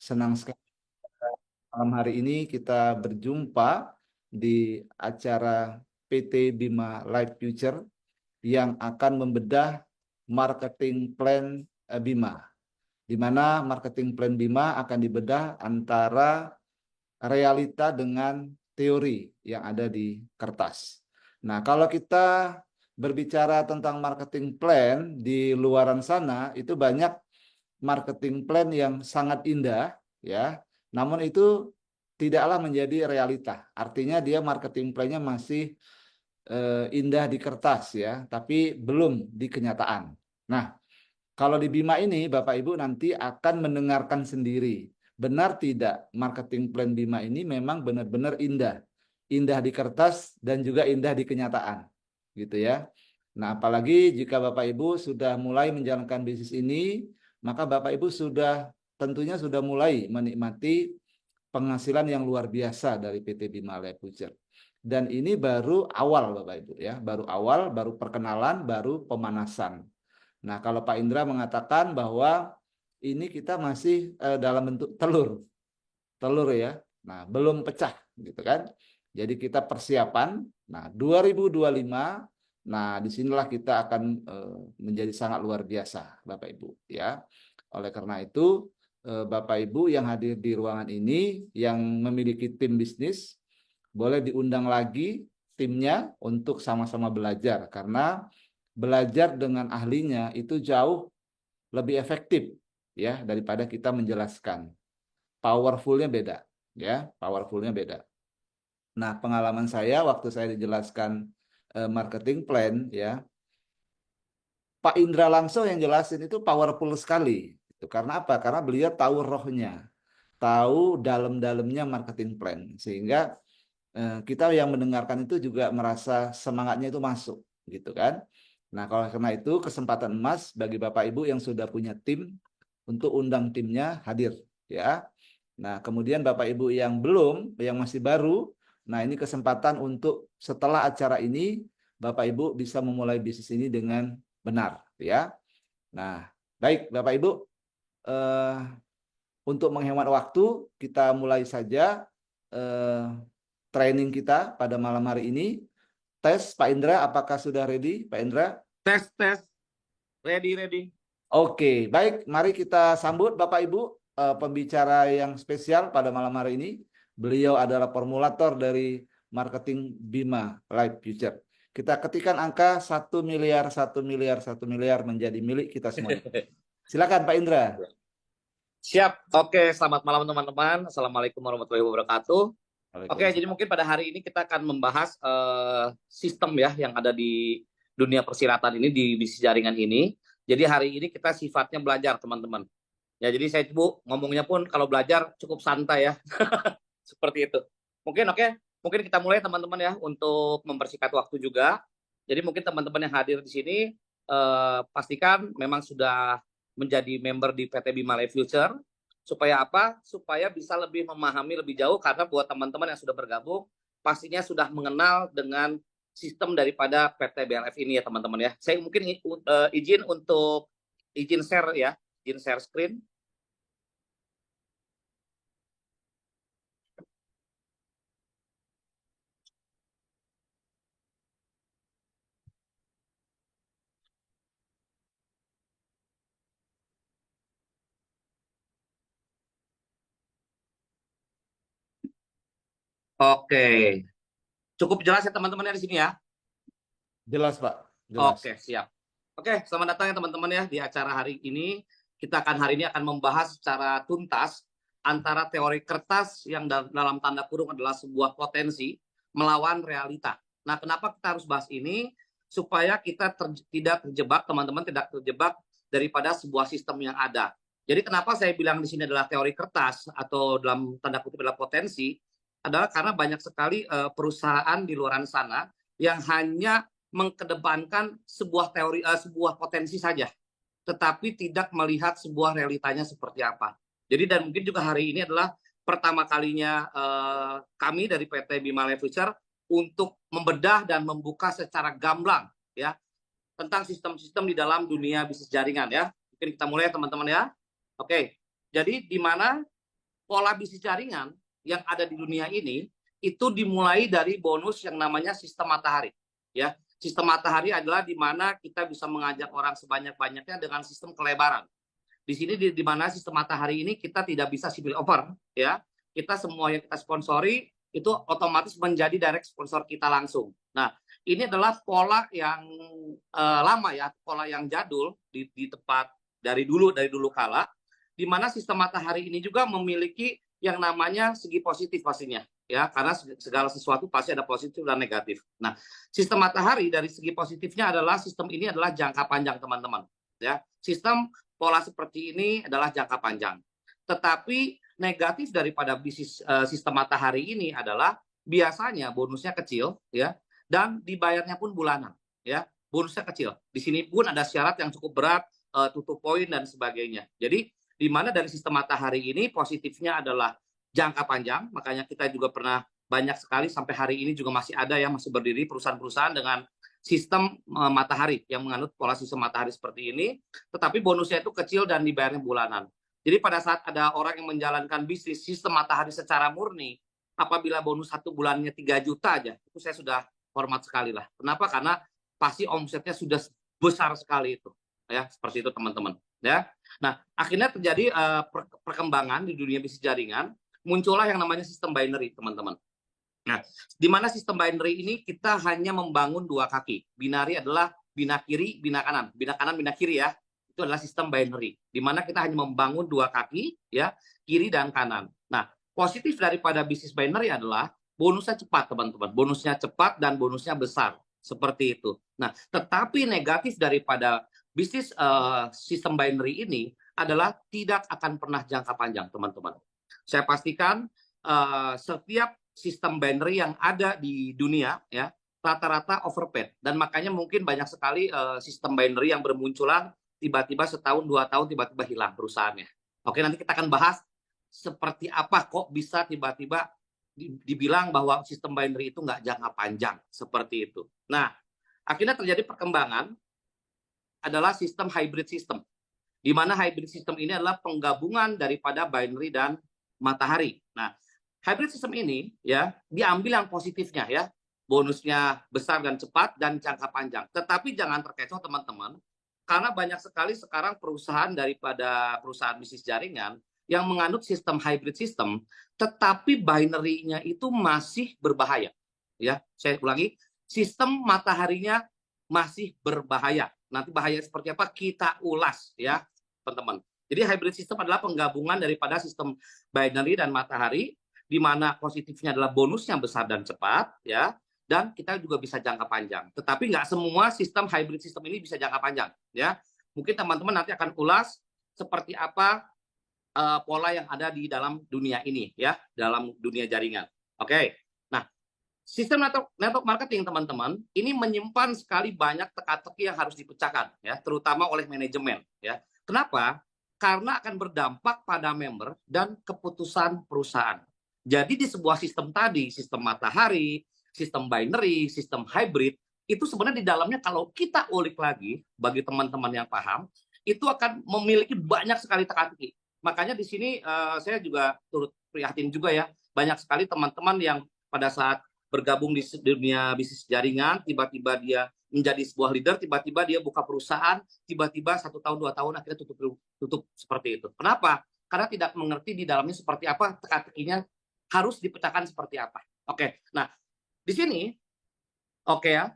senang sekali malam hari ini kita berjumpa di acara PT Bima Life Future yang akan membedah marketing plan Bima, di mana marketing plan Bima akan dibedah antara realita dengan teori yang ada di kertas. Nah, kalau kita berbicara tentang marketing plan di luaran sana, itu banyak marketing plan yang sangat indah, ya. Namun itu tidaklah menjadi realita. Artinya dia marketing plan-nya masih indah di kertas, ya, tapi belum di kenyataan. Nah, kalau di Bima ini, Bapak Ibu nanti akan mendengarkan sendiri. Benar tidak marketing plan Bima ini memang benar-benar indah. Indah di kertas dan juga indah di kenyataan. Gitu ya. Nah, apalagi jika Bapak Ibu sudah mulai menjalankan bisnis ini, maka Bapak Ibu sudah tentunya sudah mulai menikmati penghasilan yang luar biasa dari PT Bima Life Future. Dan ini baru awal Bapak Ibu ya, baru awal, baru perkenalan, baru pemanasan. Nah, kalau Pak Indra mengatakan bahwa ini kita masih dalam bentuk telur, telur ya. Nah, belum pecah gitu kan. Jadi kita persiapan. Nah, 2025, nah disinilah kita akan menjadi sangat luar biasa, Bapak Ibu ya. Oleh karena itu, Bapak Ibu yang hadir di ruangan ini yang memiliki tim bisnis boleh diundang lagi timnya untuk sama-sama belajar karena belajar dengan ahlinya itu jauh lebih efektif ya daripada kita menjelaskan. Powerfulnya beda ya, powerfulnya beda. Nah, pengalaman saya waktu saya dijelaskan marketing plan ya, Pak Indra langsung yang jelasin itu powerful sekali. Itu karena apa? Karena beliau tahu rohnya, tahu dalam-dalamnya marketing plan sehingga kita yang mendengarkan itu juga merasa semangatnya itu masuk gitu kan. Nah, kalau karena itu kesempatan emas bagi Bapak Ibu yang sudah punya tim untuk undang timnya hadir ya. Nah, kemudian Bapak Ibu yang belum, yang masih baru, nah ini kesempatan untuk setelah acara ini Bapak Ibu bisa memulai bisnis ini dengan benar ya. Nah, baik Bapak Ibu, eh, untuk menghemat waktu kita mulai saja eh, training kita pada malam hari ini. Tes Pak Indra, apakah sudah ready Pak Indra? Tes, tes. Ready. Oke, baik. Mari kita sambut Bapak Ibu pembicara yang spesial pada malam hari ini. Beliau adalah formulator dari marketing Bima Life Future. Kita ketikkan angka 1 miliar, 1 miliar, 1 miliar menjadi milik kita semua. Silakan Pak Indra. Siap. Oke, selamat malam teman-teman. Assalamualaikum warahmatullahi wabarakatuh. Oke, jadi Waalaikumsalam. mungkin pada hari ini kita akan membahas sistem ya yang ada di dunia persilatan ini, di bisnis jaringan ini. Jadi hari ini kita sifatnya belajar teman-teman. Ya, jadi saya ngomongnya pun kalau belajar cukup santai ya. Seperti itu. Mungkin kita mulai teman-teman ya untuk mempersingkat waktu juga. Jadi mungkin teman-teman yang hadir di sini pastikan memang sudah menjadi member di PT Bima Life Future. Supaya apa? Supaya bisa lebih memahami lebih jauh karena buat teman-teman yang sudah bergabung pastinya sudah mengenal dengan sistem daripada PT BLF ini ya teman-teman ya. Saya mungkin izin share ya, izin share screen. Oke, cukup jelas ya teman-teman ya di sini ya. Jelas Pak, jelas. Oke, siap. Oke, selamat datang ya teman-teman ya di acara hari ini. Kita akan hari ini akan membahas secara tuntas antara teori kertas yang dalam tanda kurung adalah sebuah potensi melawan realita. Nah, kenapa kita harus bahas ini? Supaya kita tidak terjebak, teman-teman tidak terjebak daripada sebuah sistem yang ada. Jadi kenapa saya bilang di sini adalah teori kertas atau dalam tanda kutip adalah potensi, adalah karena banyak sekali perusahaan di luar sana yang hanya mengkedepankan sebuah teori, sebuah potensi saja, tetapi tidak melihat sebuah realitanya seperti apa. Jadi dan mungkin juga hari ini adalah pertama kalinya kami dari PT Bima Life Future untuk membedah dan membuka secara gamblang ya tentang sistem-sistem di dalam dunia bisnis jaringan ya. Mungkin kita mulai teman-teman ya. Oke. Jadi di mana pola bisnis jaringan yang ada di dunia ini itu dimulai dari bonus yang namanya sistem matahari. Ya, sistem matahari adalah di mana kita bisa mengajak orang sebanyak-banyaknya dengan sistem kelebaran. Di sini di mana sistem matahari ini kita tidak bisa spill over, ya. Kita semua yang kita sponsori itu otomatis menjadi direct sponsor kita langsung. Nah, ini adalah pola yang lama ya, pola yang jadul di tempat dari dulu kala, di mana sistem matahari ini juga memiliki yang namanya segi positif pastinya, ya, karena segala sesuatu pasti ada positif dan negatif. Nah, sistem matahari dari segi positifnya adalah sistem ini adalah jangka panjang, teman-teman. Ya, sistem pola seperti ini adalah jangka panjang. Tetapi negatif daripada bisnis sistem matahari ini adalah biasanya bonusnya kecil, ya, dan dibayarnya pun bulanan, ya. Bonusnya kecil. Di sini pun ada syarat yang cukup berat, tutup poin dan sebagainya. Jadi di mana dari sistem matahari ini positifnya adalah jangka panjang, makanya kita juga pernah banyak sekali sampai hari ini juga masih ada yang masih berdiri perusahaan-perusahaan dengan sistem matahari yang menganut pola sistem matahari seperti ini, tetapi bonusnya itu kecil dan dibayarnya bulanan. Jadi pada saat ada orang yang menjalankan bisnis sistem matahari secara murni, apabila bonus 1 bulannya 3 juta aja, itu saya sudah hormat sekali lah. Kenapa? Karena pasti omsetnya sudah besar sekali itu, ya, seperti itu teman-teman. Ya, nah akhirnya terjadi perkembangan di dunia bisnis jaringan, muncullah yang namanya sistem binary, teman-teman. Nah, di mana sistem binary ini kita hanya membangun 2 kaki. Binary adalah bina kiri, bina kanan. Bina kanan, bina kiri ya. Itu adalah sistem binary. Di mana kita hanya membangun 2 kaki, ya, kiri dan kanan. Nah, positif daripada bisnis binary adalah bonusnya cepat, teman-teman. Bonusnya cepat dan bonusnya besar. Seperti itu. Nah, tetapi negatif daripada bisnis sistem binary ini adalah tidak akan pernah jangka panjang, teman-teman. Saya pastikan setiap sistem binary yang ada di dunia, ya, rata-rata overpaid, dan makanya mungkin banyak sekali sistem binary yang bermunculan tiba-tiba setahun 2 tahun tiba-tiba hilang perusahaannya. Oke, nanti kita akan bahas seperti apa kok bisa tiba-tiba dibilang bahwa sistem binary itu nggak jangka panjang seperti itu. Nah, akhirnya terjadi perkembangan adalah sistem hybrid system, di mana hybrid system ini adalah penggabungan daripada binary dan matahari. Nah, hybrid system ini ya diambil yang positifnya ya, bonusnya besar dan cepat dan jangka panjang. Tetapi jangan terkecoh teman-teman, karena banyak sekali sekarang perusahaan daripada perusahaan bisnis jaringan yang menganut sistem hybrid system, tetapi binary-nya itu masih berbahaya. Ya, saya ulangi, sistem mataharinya masih berbahaya. Nanti bahaya seperti apa kita ulas ya, teman-teman. Jadi hybrid system adalah penggabungan daripada sistem binary dan matahari, di mana positifnya adalah bonusnya besar dan cepat, ya, dan kita juga bisa jangka panjang. Tetapi nggak semua sistem hybrid system ini bisa jangka panjang, ya. Mungkin teman-teman nanti akan ulas seperti apa pola yang ada di dalam dunia ini, ya, dalam dunia jaringan. Oke. Nah, sistem network marketing, teman-teman, ini menyimpan sekali banyak teka-teki yang harus dipecahkan, ya, terutama oleh manajemen, ya. Kenapa? Karena akan berdampak pada member dan keputusan perusahaan. Jadi di sebuah sistem tadi, sistem matahari, sistem binary, sistem hybrid, itu sebenarnya di dalamnya kalau kita ulik lagi, bagi teman-teman yang paham, itu akan memiliki banyak sekali teka-teki. Makanya di sini saya juga turut prihatin juga ya, banyak sekali teman-teman yang pada saat bergabung di dunia bisnis jaringan, tiba-tiba dia menjadi sebuah leader, tiba-tiba dia buka perusahaan, tiba-tiba 1 tahun 2 tahun akhirnya tutup seperti itu. Kenapa? Karena tidak mengerti di dalamnya seperti apa, teka-tekinya harus dipecahkan seperti apa. Oke, nah di sini oke ya,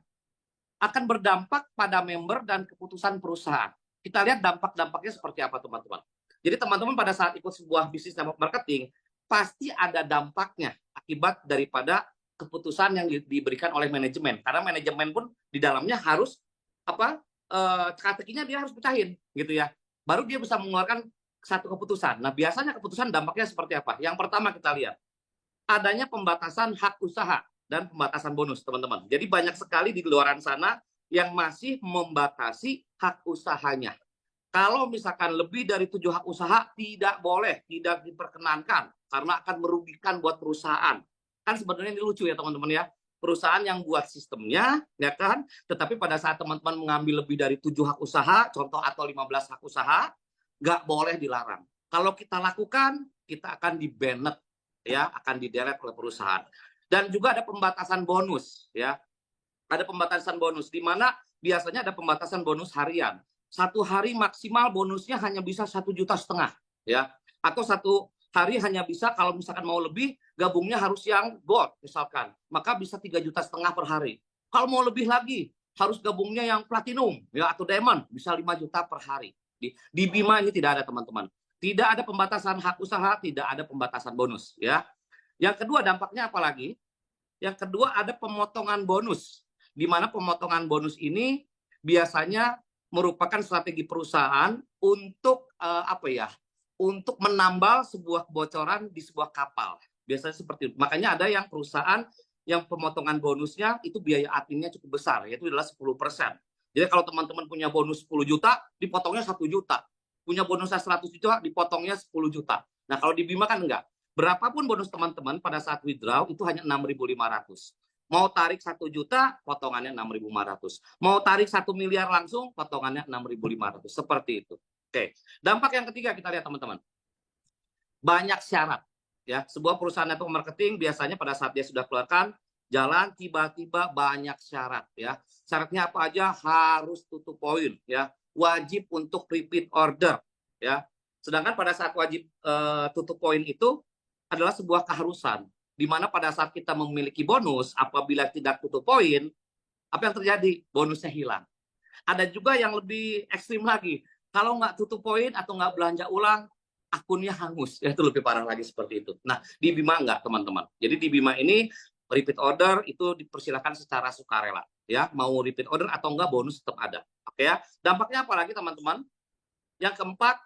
akan berdampak pada member dan keputusan perusahaan. Kita lihat dampak-dampaknya seperti apa, teman-teman. Jadi teman-teman pada saat ikut sebuah bisnis network marketing, pasti ada dampaknya akibat daripada keputusan yang diberikan oleh manajemen. Karena manajemen pun di dalamnya harus teka-tekinya dia harus pecahin gitu ya. Baru dia bisa mengeluarkan satu keputusan. Nah, biasanya keputusan dampaknya seperti apa? Yang pertama kita lihat adanya pembatasan hak usaha dan pembatasan bonus, teman-teman. Jadi banyak sekali di luaran sana yang masih membatasi hak usahanya. Kalau misalkan lebih dari 7 hak usaha tidak boleh, tidak diperkenankan karena akan merugikan buat perusahaan. Kan sebenarnya ini lucu ya teman-teman ya. Perusahaan yang buat sistemnya, ya kan, tetapi pada saat teman-teman mengambil lebih dari 7 hak usaha, contoh atau 15 hak usaha, nggak boleh dilarang. Kalau kita lakukan, kita akan di-banned, ya, akan di-delete oleh perusahaan. Dan juga ada pembatasan bonus, ya. Ada pembatasan bonus di mana biasanya ada pembatasan bonus harian. Satu hari maksimal bonusnya hanya bisa 1,5 juta, ya. Atau satu hari hanya bisa, kalau misalkan mau lebih, gabungnya harus yang gold misalkan, maka bisa 3,5 juta per hari. Kalau mau lebih lagi, harus gabungnya yang platinum, ya, atau diamond, bisa 5 juta per hari. Di Bima ini tidak ada, teman-teman. Tidak ada pembatasan hak usaha, tidak ada pembatasan bonus, ya. Yang kedua, dampaknya apa lagi? Yang kedua, ada pemotongan bonus, di mana pemotongan bonus ini biasanya merupakan strategi perusahaan untuk untuk menambal sebuah kebocoran di sebuah kapal. Biasanya seperti itu. Makanya ada yang perusahaan yang pemotongan bonusnya itu biaya adminnya cukup besar, yaitu adalah 10%. Jadi kalau teman-teman punya bonus 10 juta, dipotongnya 1 juta. Punya bonusnya 100 juta, dipotongnya 10 juta. Nah, kalau di Bima kan enggak. Berapapun bonus teman-teman pada saat withdraw itu hanya 6.500. Mau tarik 1 juta, potongannya 6.500. Mau tarik 1 miliar langsung, potongannya 6.500. Seperti itu. Oke. Dampak yang ketiga kita lihat, teman-teman. Banyak syarat. Ya, sebuah perusahaan network marketing biasanya pada saat dia sudah keluarkan jalan, tiba-tiba banyak syarat, ya. Syaratnya apa aja? Harus tutup poin, ya. Wajib untuk repeat order, ya. Sedangkan pada saat wajib tutup poin itu adalah sebuah keharusan, di mana pada saat kita memiliki bonus, apabila tidak tutup poin, apa yang terjadi? Bonusnya hilang. Ada juga yang lebih ekstrim lagi, kalau nggak tutup poin atau nggak belanja ulang, akunnya hangus, ya, itu lebih parah lagi seperti itu. Nah, di Bima nggak, teman-teman. Jadi di Bima ini repeat order itu dipersilakan secara sukarela, ya. Mau repeat order atau enggak, bonus tetap ada. Oke, ya. Dampaknya apa lagi, teman-teman? Yang keempat,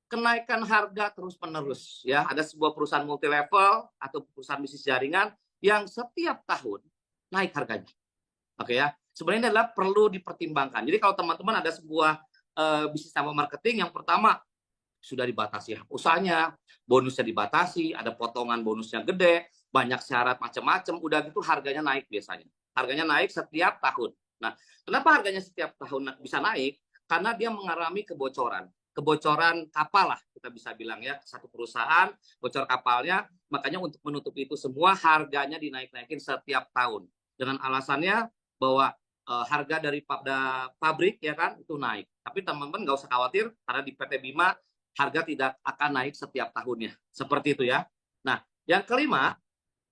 kenaikan harga terus-menerus, ya. Ada sebuah perusahaan multi level atau perusahaan bisnis jaringan yang setiap tahun naik harganya. Oke, ya. Sebenarnya ini adalah perlu dipertimbangkan. Jadi kalau teman-teman ada sebuah bisnis network marketing, yang pertama sudah dibatasi hak usahanya, bonusnya dibatasi, ada potongan bonusnya gede, banyak syarat macam-macam, udah gitu harganya naik biasanya. Harganya naik setiap tahun. Nah, kenapa harganya setiap tahun bisa naik? Karena dia mengalami kebocoran. Kebocoran kapal lah, kita bisa bilang, ya. Satu perusahaan, bocor kapalnya, makanya untuk menutup itu semua, harganya dinaik-naikin setiap tahun. Dengan alasannya bahwa harga dari pabrik, ya kan, itu naik. Tapi teman-teman nggak usah khawatir, karena di PT Bima, harga tidak akan naik setiap tahunnya. Seperti itu, ya. Nah, yang kelima,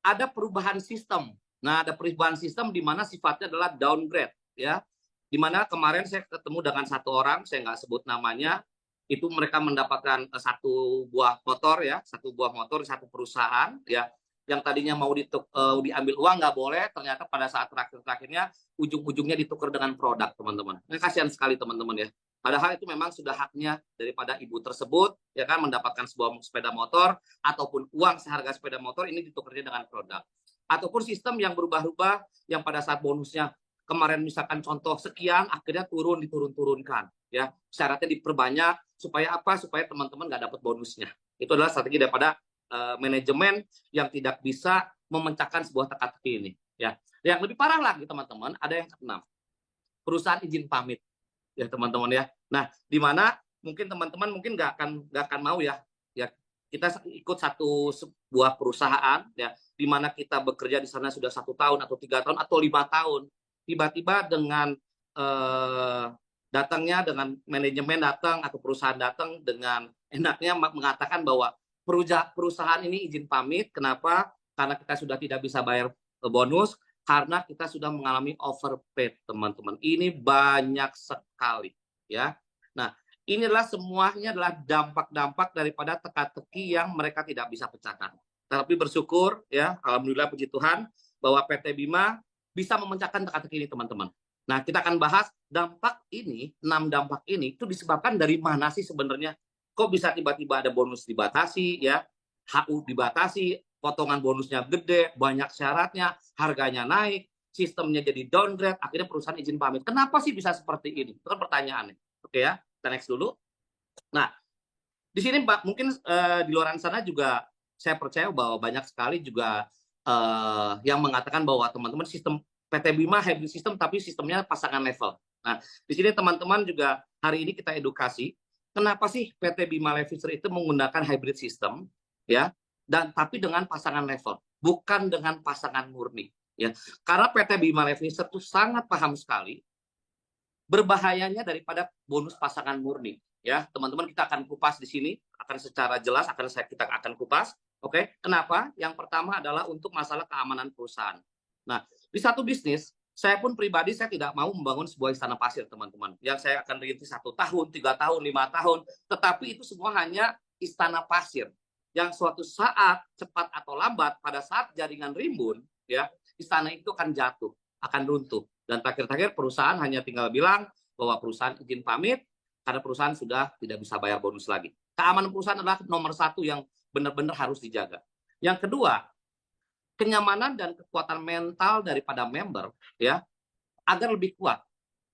ada perubahan sistem. Nah, ada perubahan sistem di mana sifatnya adalah downgrade, ya. Di mana kemarin saya ketemu dengan satu orang, saya nggak sebut namanya, itu mereka mendapatkan satu buah motor, ya, satu buah motor, satu perusahaan, ya, yang tadinya mau diambil uang nggak boleh, ternyata pada saat terakhir-terakhirnya ujung-ujungnya ditukar dengan produk, teman-teman. Ini kasihan sekali, teman-teman, ya. Padahal itu memang sudah haknya daripada ibu tersebut, ya kan, mendapatkan sebuah sepeda motor ataupun uang seharga sepeda motor, ini ditukarnya dengan produk. Ataupun sistem yang berubah-ubah, yang pada saat bonusnya kemarin misalkan contoh sekian, akhirnya diturun-turunkan, ya. Syaratnya diperbanyak supaya apa? Supaya teman-teman nggak dapat bonusnya. Itu adalah strategi daripada manajemen yang tidak bisa memecahkan sebuah teka-teki ini, ya. Yang lebih parah lagi, teman-teman, ada yang keenam, perusahaan izin pamit, ya, teman-teman, ya. Nah, di mana mungkin teman-teman mungkin nggak akan mau, ya kita ikut sebuah perusahaan, ya, di mana kita bekerja di sana sudah 1 tahun atau 3 tahun atau 5 tahun, tiba-tiba dengan datangnya, dengan manajemen datang atau perusahaan datang dengan enaknya mengatakan bahwa perusahaan ini izin pamit. Kenapa? Karena kita sudah tidak bisa bayar bonus, karena kita sudah mengalami overpaid, teman-teman. Ini banyak sekali, ya. Nah, inilah semuanya adalah dampak-dampak daripada teka-teki yang mereka tidak bisa pecahkan. Tapi bersyukur, ya, alhamdulillah, puji Tuhan, bahwa PT Bima bisa memecahkan teka-teki ini, teman-teman. Nah, kita akan bahas dampak ini, 6 dampak ini itu disebabkan dari mana sih sebenarnya? Kok bisa tiba-tiba ada bonus dibatasi, ya, HU dibatasi, potongan bonusnya gede, banyak syaratnya, harganya naik, sistemnya jadi downgrade, akhirnya perusahaan izin pamit. Kenapa sih bisa seperti ini? Itu kan pertanyaannya. Oke, ya, kita next dulu. Nah, di sini Pak, mungkin di luar sana juga saya percaya bahwa banyak sekali juga yang mengatakan bahwa teman-teman sistem PT Bima hybrid system, tapi sistemnya pasangan level. Nah, di sini teman-teman juga hari ini kita edukasi, kenapa sih PT Bima Life Future itu menggunakan hybrid system? ya, dan tapi dengan pasangan level, bukan dengan pasangan murni, ya. Karena PT Bima Life Insurance itu sangat paham sekali berbahayanya daripada bonus pasangan murni, ya. Teman-teman, kita akan kupas di sini, akan secara jelas kita akan kupas. Oke, kenapa? Yang pertama adalah untuk masalah keamanan perusahaan. Nah, di satu bisnis, saya pun pribadi saya tidak mau membangun sebuah istana pasir, teman-teman. Yang saya akan rintis 1 tahun, 3 tahun, 5 tahun, tetapi itu semua hanya istana pasir. Yang suatu saat, cepat atau lambat, pada saat jaringan rimbun, ya, istana itu akan jatuh, akan runtuh. Dan terakhir-terakhir perusahaan hanya tinggal bilang bahwa perusahaan izin pamit karena perusahaan sudah tidak bisa bayar bonus lagi. Keamanan perusahaan adalah nomor 1 yang benar-benar harus dijaga. Yang kedua, kenyamanan dan kekuatan mental daripada member, ya, agar lebih kuat.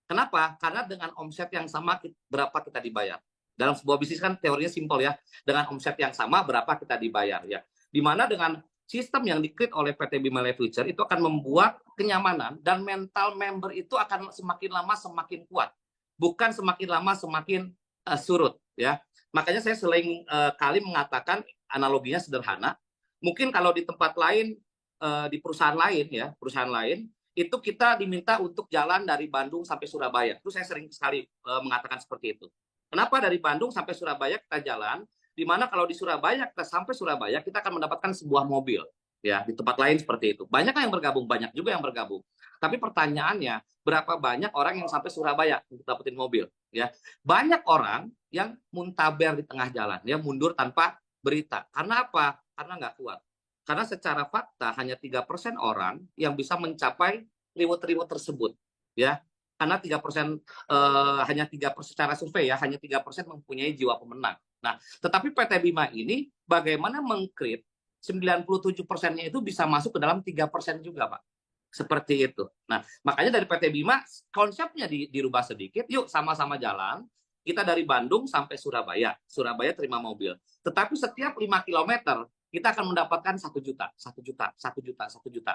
Kenapa? Karena dengan omset yang sama berapa kita dibayar. Dalam sebuah bisnis kan teorinya simpel, ya. Dengan omset yang sama berapa kita dibayar, ya. Dimana dengan sistem yang di-create oleh PT Bima Life Future itu akan membuat kenyamanan dan mental member itu akan semakin lama semakin kuat. Bukan semakin lama semakin surut, ya. Makanya saya sering kali mengatakan analoginya sederhana. Mungkin kalau di tempat lain, di perusahaan lain, ya, perusahaan lain, itu kita diminta untuk jalan dari Bandung sampai Surabaya. Itu saya sering sekali mengatakan seperti itu. Kenapa dari Bandung sampai Surabaya kita jalan? Di mana kalau di Surabaya kita sampai Surabaya kita akan mendapatkan sebuah mobil, ya. Di tempat lain seperti itu. Banyak yang bergabung, banyak juga yang bergabung. Tapi pertanyaannya, berapa banyak orang yang sampai Surabaya untuk dapetin mobil, ya? Banyak orang yang muntaber di tengah jalan, ya, mundur tanpa berita. Karena apa? Karena nggak kuat. Karena secara fakta hanya 3% orang yang bisa mencapai reward-reward tersebut, ya. Karena 3% hanya 3% secara survei, ya, hanya 3% mempunyai jiwa pemenang. Nah, tetapi PT Bima ini bagaimana meng-create 97%-nya itu bisa masuk ke dalam 3% juga, Pak. Seperti itu. Nah, makanya dari PT Bima konsepnya dirubah sedikit. Yuk sama-sama jalan. Kita dari Bandung sampai Surabaya. Surabaya terima mobil. Tetapi setiap 5 kilometer kita akan mendapatkan 1 juta, 1 juta, 1 juta, 1 juta.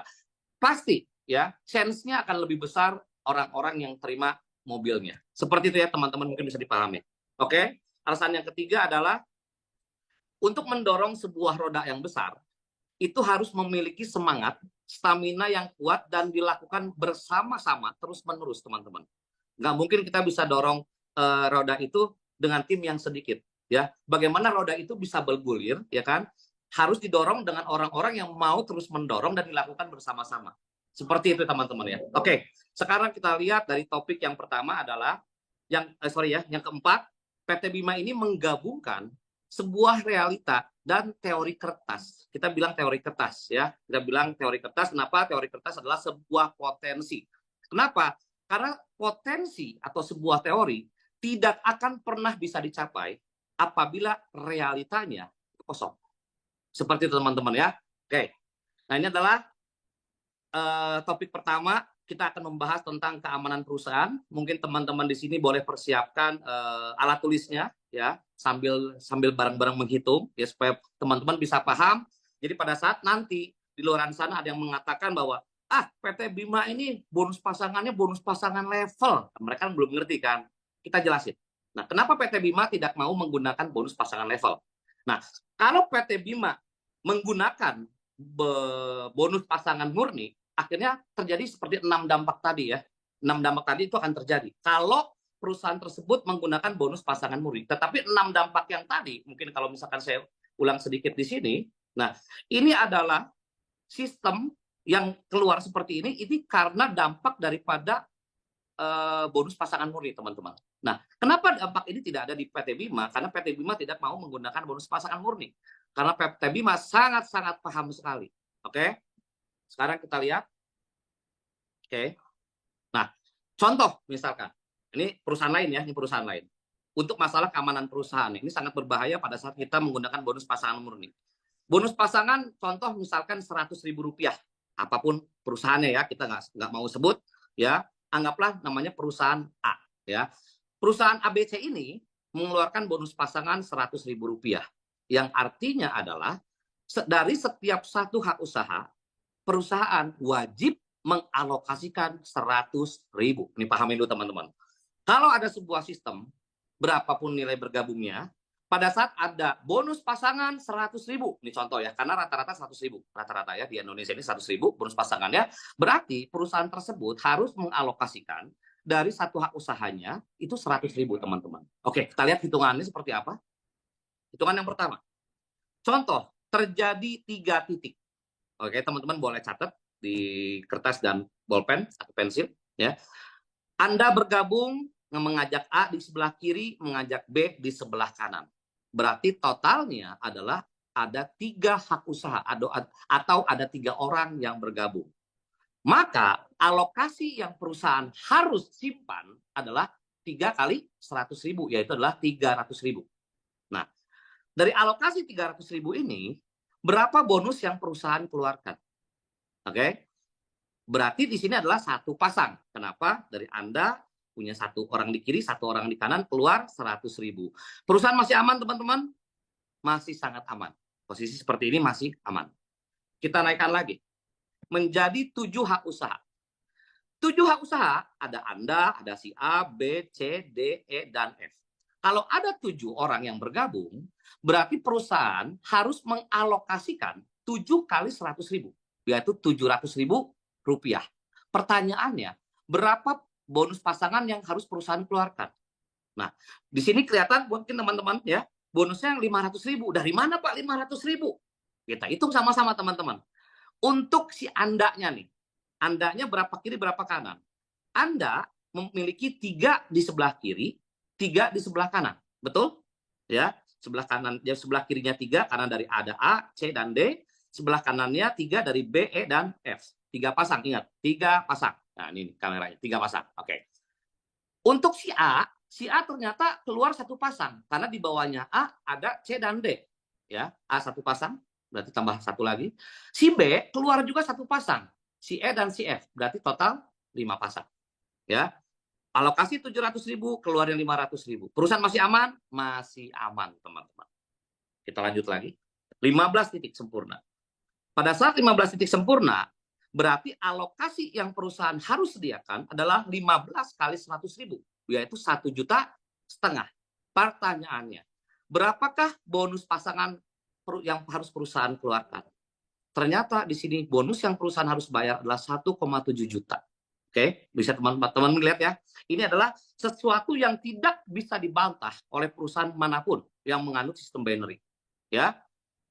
Pasti, ya, chance-nya akan lebih besar orang-orang yang terima mobilnya. Seperti itu, ya, teman-teman, mungkin bisa dipahami. Oke? Alasan yang ketiga adalah untuk mendorong sebuah roda yang besar, itu harus memiliki semangat, stamina yang kuat, dan dilakukan bersama-sama, terus-menerus, teman-teman. Nggak mungkin kita bisa dorong roda itu dengan tim yang sedikit, ya. Bagaimana roda itu bisa bergulir, ya kan? Harus didorong dengan orang-orang yang mau terus mendorong dan dilakukan bersama-sama. Seperti itu, teman-teman, ya. Oke, sekarang kita lihat dari topik yang pertama adalah yang keempat, PT Bima ini menggabungkan sebuah realita dan teori kertas. Kita bilang teori kertas, ya. Kita bilang teori kertas. Kenapa? Teori kertas adalah sebuah potensi. Kenapa? Karena potensi atau sebuah teori tidak akan pernah bisa dicapai apabila realitanya kosong. Seperti itu, teman-teman, ya. Oke. Nah, ini adalah topik pertama. Kita akan membahas tentang keamanan perusahaan. Mungkin teman-teman di sini boleh persiapkan alat tulisnya, ya, sambil bareng-bareng menghitung, ya, supaya teman-teman bisa paham. Jadi pada saat nanti di luar sana ada yang mengatakan bahwa PT Bima ini bonus pasangannya bonus pasangan level. Mereka belum ngerti, kan? Kita jelasin. Nah, kenapa PT Bima tidak mau menggunakan bonus pasangan level? Nah, kalau PT Bima menggunakan bonus pasangan murni, akhirnya terjadi seperti 6 dampak tadi, ya. 6 dampak tadi itu akan terjadi kalau perusahaan tersebut menggunakan bonus pasangan murni. Tetapi 6 dampak yang tadi, mungkin kalau misalkan saya ulang sedikit di sini, nah, ini adalah sistem yang keluar seperti ini karena dampak daripada bonus pasangan murni, teman-teman. Nah, kenapa dampak ini tidak ada di PT Bima? Karena PT Bima tidak mau menggunakan bonus pasangan murni. Karena PT Bima sangat-sangat paham sekali. Oke? Sekarang kita lihat. Oke. Nah, contoh misalkan. Ini perusahaan lain, ya. Ini perusahaan lain. Untuk masalah keamanan perusahaan. Ini sangat berbahaya pada saat kita menggunakan bonus pasangan murni. Bonus pasangan, contoh misalkan Rp100.000. Apapun perusahaannya, ya. Kita nggak mau sebut, ya. Anggaplah namanya perusahaan A, ya. Perusahaan ABC ini mengeluarkan bonus pasangan Rp100.000, yang artinya adalah dari setiap satu hak usaha, perusahaan wajib mengalokasikan 100.000. Ini pahamin dulu, teman-teman. Kalau ada sebuah sistem, berapapun nilai bergabungnya, pada saat ada bonus pasangan 100.000, ini contoh ya, karena rata-rata 100.000, rata-rata ya di Indonesia ini 100.000 bonus pasangannya, berarti perusahaan tersebut harus mengalokasikan dari satu hak usahanya itu 100.000 teman-teman. Oke, kita lihat hitungannya seperti apa. Hitungan yang pertama, contoh terjadi 3 titik. Oke, teman-teman boleh catat di kertas dan bolpen atau pensil ya. Anda bergabung mengajak A di sebelah kiri, mengajak B di sebelah kanan. Berarti totalnya adalah ada 3 hak usaha atau ada 3 orang yang bergabung. Maka alokasi yang perusahaan harus simpan adalah 3 kali 100.000, yaitu adalah 300.000. Nah, dari alokasi 300.000 ini, berapa bonus yang perusahaan keluarkan? Oke, berarti di sini adalah satu pasang. Kenapa? Dari Anda punya satu orang di kiri, satu orang di kanan, keluar 100.000. Perusahaan masih aman, teman-teman? Masih sangat aman. Posisi seperti ini masih aman. Kita naikkan lagi. Menjadi 7 hak usaha. 7 hak usaha, ada Anda, ada si A, B, C, D, E, dan F. Kalau ada 7 orang yang bergabung, berarti perusahaan harus mengalokasikan 7 kali 100.000, yaitu 700.000 rupiah. Pertanyaannya, berapa bonus pasangan yang harus perusahaan keluarkan? Nah, di sini kelihatan mungkin teman-teman ya, bonusnya yang 500.000. Dari mana Pak 500.000? Kita hitung sama-sama teman-teman. Untuk si Andanya nih, Andanya berapa kiri berapa kanan? Anda memiliki 3 di sebelah kiri, 3 di sebelah kanan. Betul? Ya, sebelah kanan, ya sebelah kirinya 3 karena dari ada A, C dan D, sebelah kanannya 3 dari B, E dan F. 3 pasang, ingat, 3 pasang. Nah, ini kameranya, 3 pasang. Oke. Untuk si A ternyata keluar 1 pasang karena di bawahnya A ada C dan D. Ya, A 1 pasang, berarti tambah 1 lagi. Si B keluar juga 1 pasang. Si E dan si F, berarti total 5 pasang. Ya. Alokasi 700.000, keluar yang 500.000. Perusahaan masih aman? Masih aman, teman-teman. Kita lanjut lagi. 15 titik sempurna. Pada saat 15 titik sempurna, berarti alokasi yang perusahaan harus sediakan adalah 15 kali 100.000, yaitu 1,5 juta. Pertanyaannya, berapakah bonus pasangan yang harus perusahaan keluarkan? Ternyata di sini bonus yang perusahaan harus bayar adalah 1,7 juta. Oke, bisa teman-teman melihat ya. Ini adalah sesuatu yang tidak bisa dibantah oleh perusahaan manapun yang menganut sistem binary. Ya,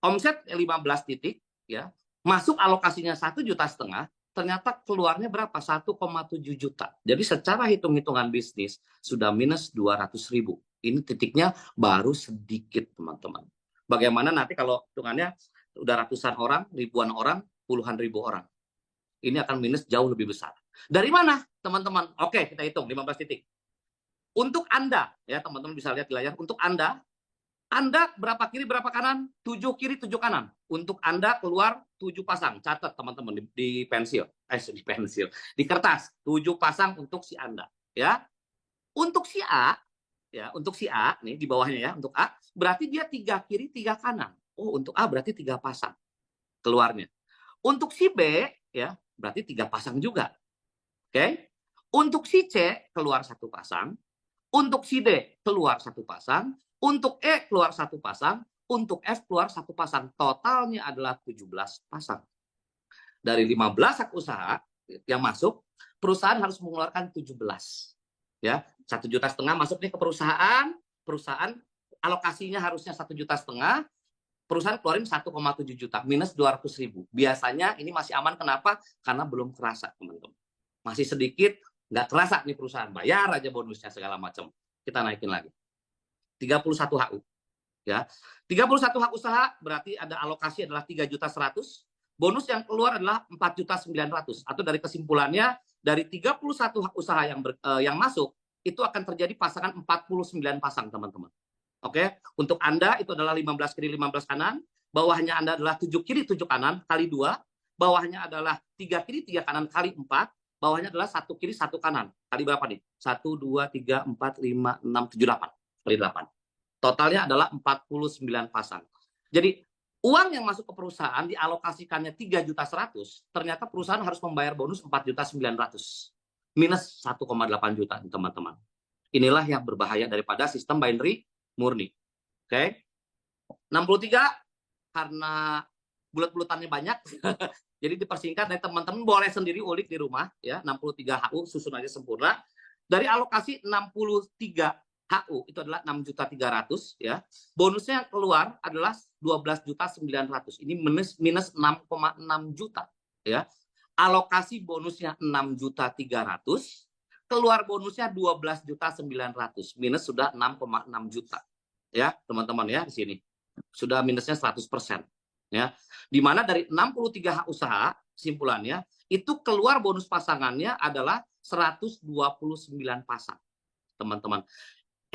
omset 15 titik, ya, masuk alokasinya 1,5 juta, ternyata keluarnya berapa? 1,7 juta. Jadi secara hitung-hitungan bisnis sudah minus 200.000. Ini titiknya baru sedikit, teman-teman. Bagaimana nanti kalau hitungannya udah ratusan orang, ribuan orang, puluhan ribu orang. Ini akan minus jauh lebih besar. Dari mana, teman-teman? Oke, kita hitung 15 titik. Untuk Anda, ya teman-teman bisa lihat di layar, untuk Anda berapa kiri, berapa kanan? 7 kiri, 7 kanan. Untuk Anda keluar 7 pasang. Catat teman-teman di pensil. Di kertas. 7 pasang untuk si Anda. Ya. Untuk si A, ya, untuk si A, nih di bawahnya ya, untuk A, berarti dia 3 kiri, 3 kanan. Oh, untuk A berarti 3 pasang keluarnya. Untuk si B, ya, berarti 3 pasang juga. Oke. Untuk si C keluar 1 pasang. Untuk si D keluar 1 pasang. Untuk E keluar 1 pasang. Untuk F keluar 1 pasang. Totalnya adalah 17 pasang. Dari 15 hak usaha yang masuk, perusahaan harus mengeluarkan 17. Ya, 1,5 juta masuk nih ke perusahaan. Perusahaan alokasinya harusnya 1,5 juta. Perusahaan keluarin 1,7 juta, minus 200.000. Biasanya ini masih aman, kenapa? Karena belum kerasa, teman-teman. Masih sedikit, nggak kerasa nih perusahaan. Bayar aja bonusnya segala macam. Kita naikin lagi. 31 HU. Ya. 31 hak usaha berarti ada alokasi adalah 3.100.000. Bonus yang keluar adalah 4.900.000. Atau dari kesimpulannya, dari 31 hak usaha yang masuk, itu akan terjadi pasangan 49 pasang, teman-teman. Oke, untuk Anda itu adalah 15 kiri, 15 kanan. Bawahnya Anda adalah 7 kiri, 7 kanan kali 2. Bawahnya adalah 3 kiri, 3 kanan kali 4. Bawahnya adalah 1 kiri, 1 kanan. Kali berapa nih? 1, 2, 3, 4, 5, 6, 7, 8. Kali 8. Totalnya adalah 49 pasang. Jadi uang yang masuk ke perusahaan dialokasikannya 3.100.000, ternyata perusahaan harus membayar bonus 4.900.000. Minus 1,8 juta, teman-teman. Inilah yang berbahaya daripada sistem binary murni. Oke. 63 karena bulat-bulatannya banyak. Jadi dipersingkat, dan teman-teman boleh sendiri ulik di rumah ya. 63 HU susun aja sempurna. Dari alokasi 63 HU itu adalah 6.300.000 ya. Bonusnya yang keluar adalah 12.900.000. Ini minus 6,6 juta ya. Alokasi bonusnya 6.300.000, keluar bonusnya 12.900.000, minus sudah 6,6 juta. Ya, teman-teman ya, di sini sudah minusnya 100%. Ya. Di mana dari 63 hak usaha, simpulannya itu keluar bonus pasangannya adalah 129 pasang. Teman-teman.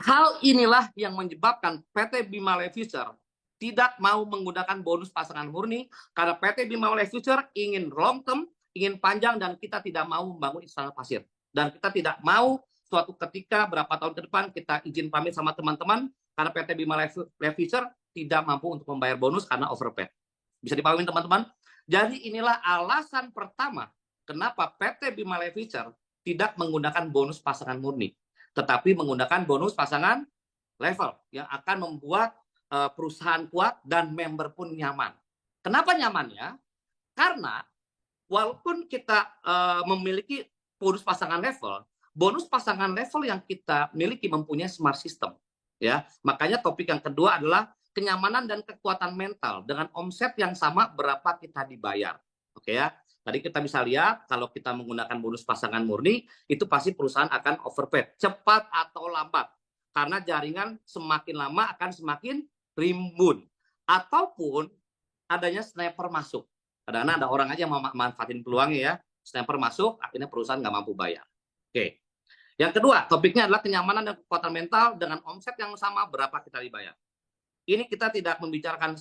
Hal inilah yang menyebabkan PT Bima Life Future tidak mau menggunakan bonus pasangan murni, karena PT Bima Life Future ingin long term, ingin panjang, dan kita tidak mau membangun istana pasir. Dan kita tidak mau suatu ketika berapa tahun ke depan kita izin pamit sama teman-teman karena PT Bima Life Future tidak mampu untuk membayar bonus karena overpaid. Bisa dipahami teman-teman? Jadi inilah alasan pertama kenapa PT Bima Life Future tidak menggunakan bonus pasangan murni, tetapi menggunakan bonus pasangan level yang akan membuat perusahaan kuat dan member pun nyaman. Kenapa nyamannya? Karena walaupun kita memiliki bonus pasangan level yang kita miliki mempunyai smart system. Ya, makanya topik yang kedua adalah kenyamanan dan kekuatan mental. Dengan omset yang sama, berapa kita dibayar. Oke ya. Tadi kita bisa lihat kalau kita menggunakan bonus pasangan murni, itu pasti perusahaan akan overpaid, cepat atau lambat. Karena jaringan semakin lama akan semakin rimbun. Ataupun adanya sniper masuk. Kadang-kadang ada orang aja yang manfaatin peluangnya ya. Sniper masuk, akhirnya perusahaan nggak mampu bayar. Oke. Yang kedua, topiknya adalah kenyamanan dan kekuatan mental. Dengan omset yang sama, berapa kita dibayar. Ini kita tidak membicarakan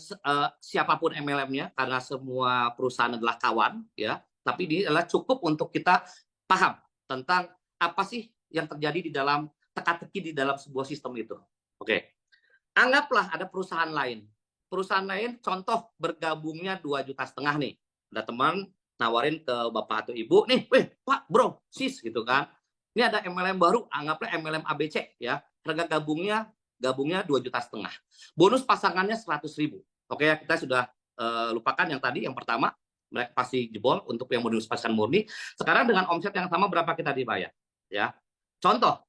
siapapun MLM-nya, karena semua perusahaan adalah kawan, ya. Tapi ini adalah cukup untuk kita paham tentang apa sih yang terjadi di dalam teka-teki di dalam sebuah sistem itu. Oke. Anggaplah ada perusahaan lain. Perusahaan lain, contoh bergabungnya 2,5 juta nih. Ada teman nawarin ke bapak atau ibu, nih, pak, bro, sis, gitu kan. Ini ada MLM baru, anggaplah MLM ABC, ya. Harga gabungnya 2,5 juta. Bonus pasangannya 100.000. Oke ya, kita sudah lupakan yang tadi, yang pertama, mereka pasti jebol untuk yang bonus pasangan murni. Sekarang dengan omset yang sama, berapa kita dibayar? Ya, contoh,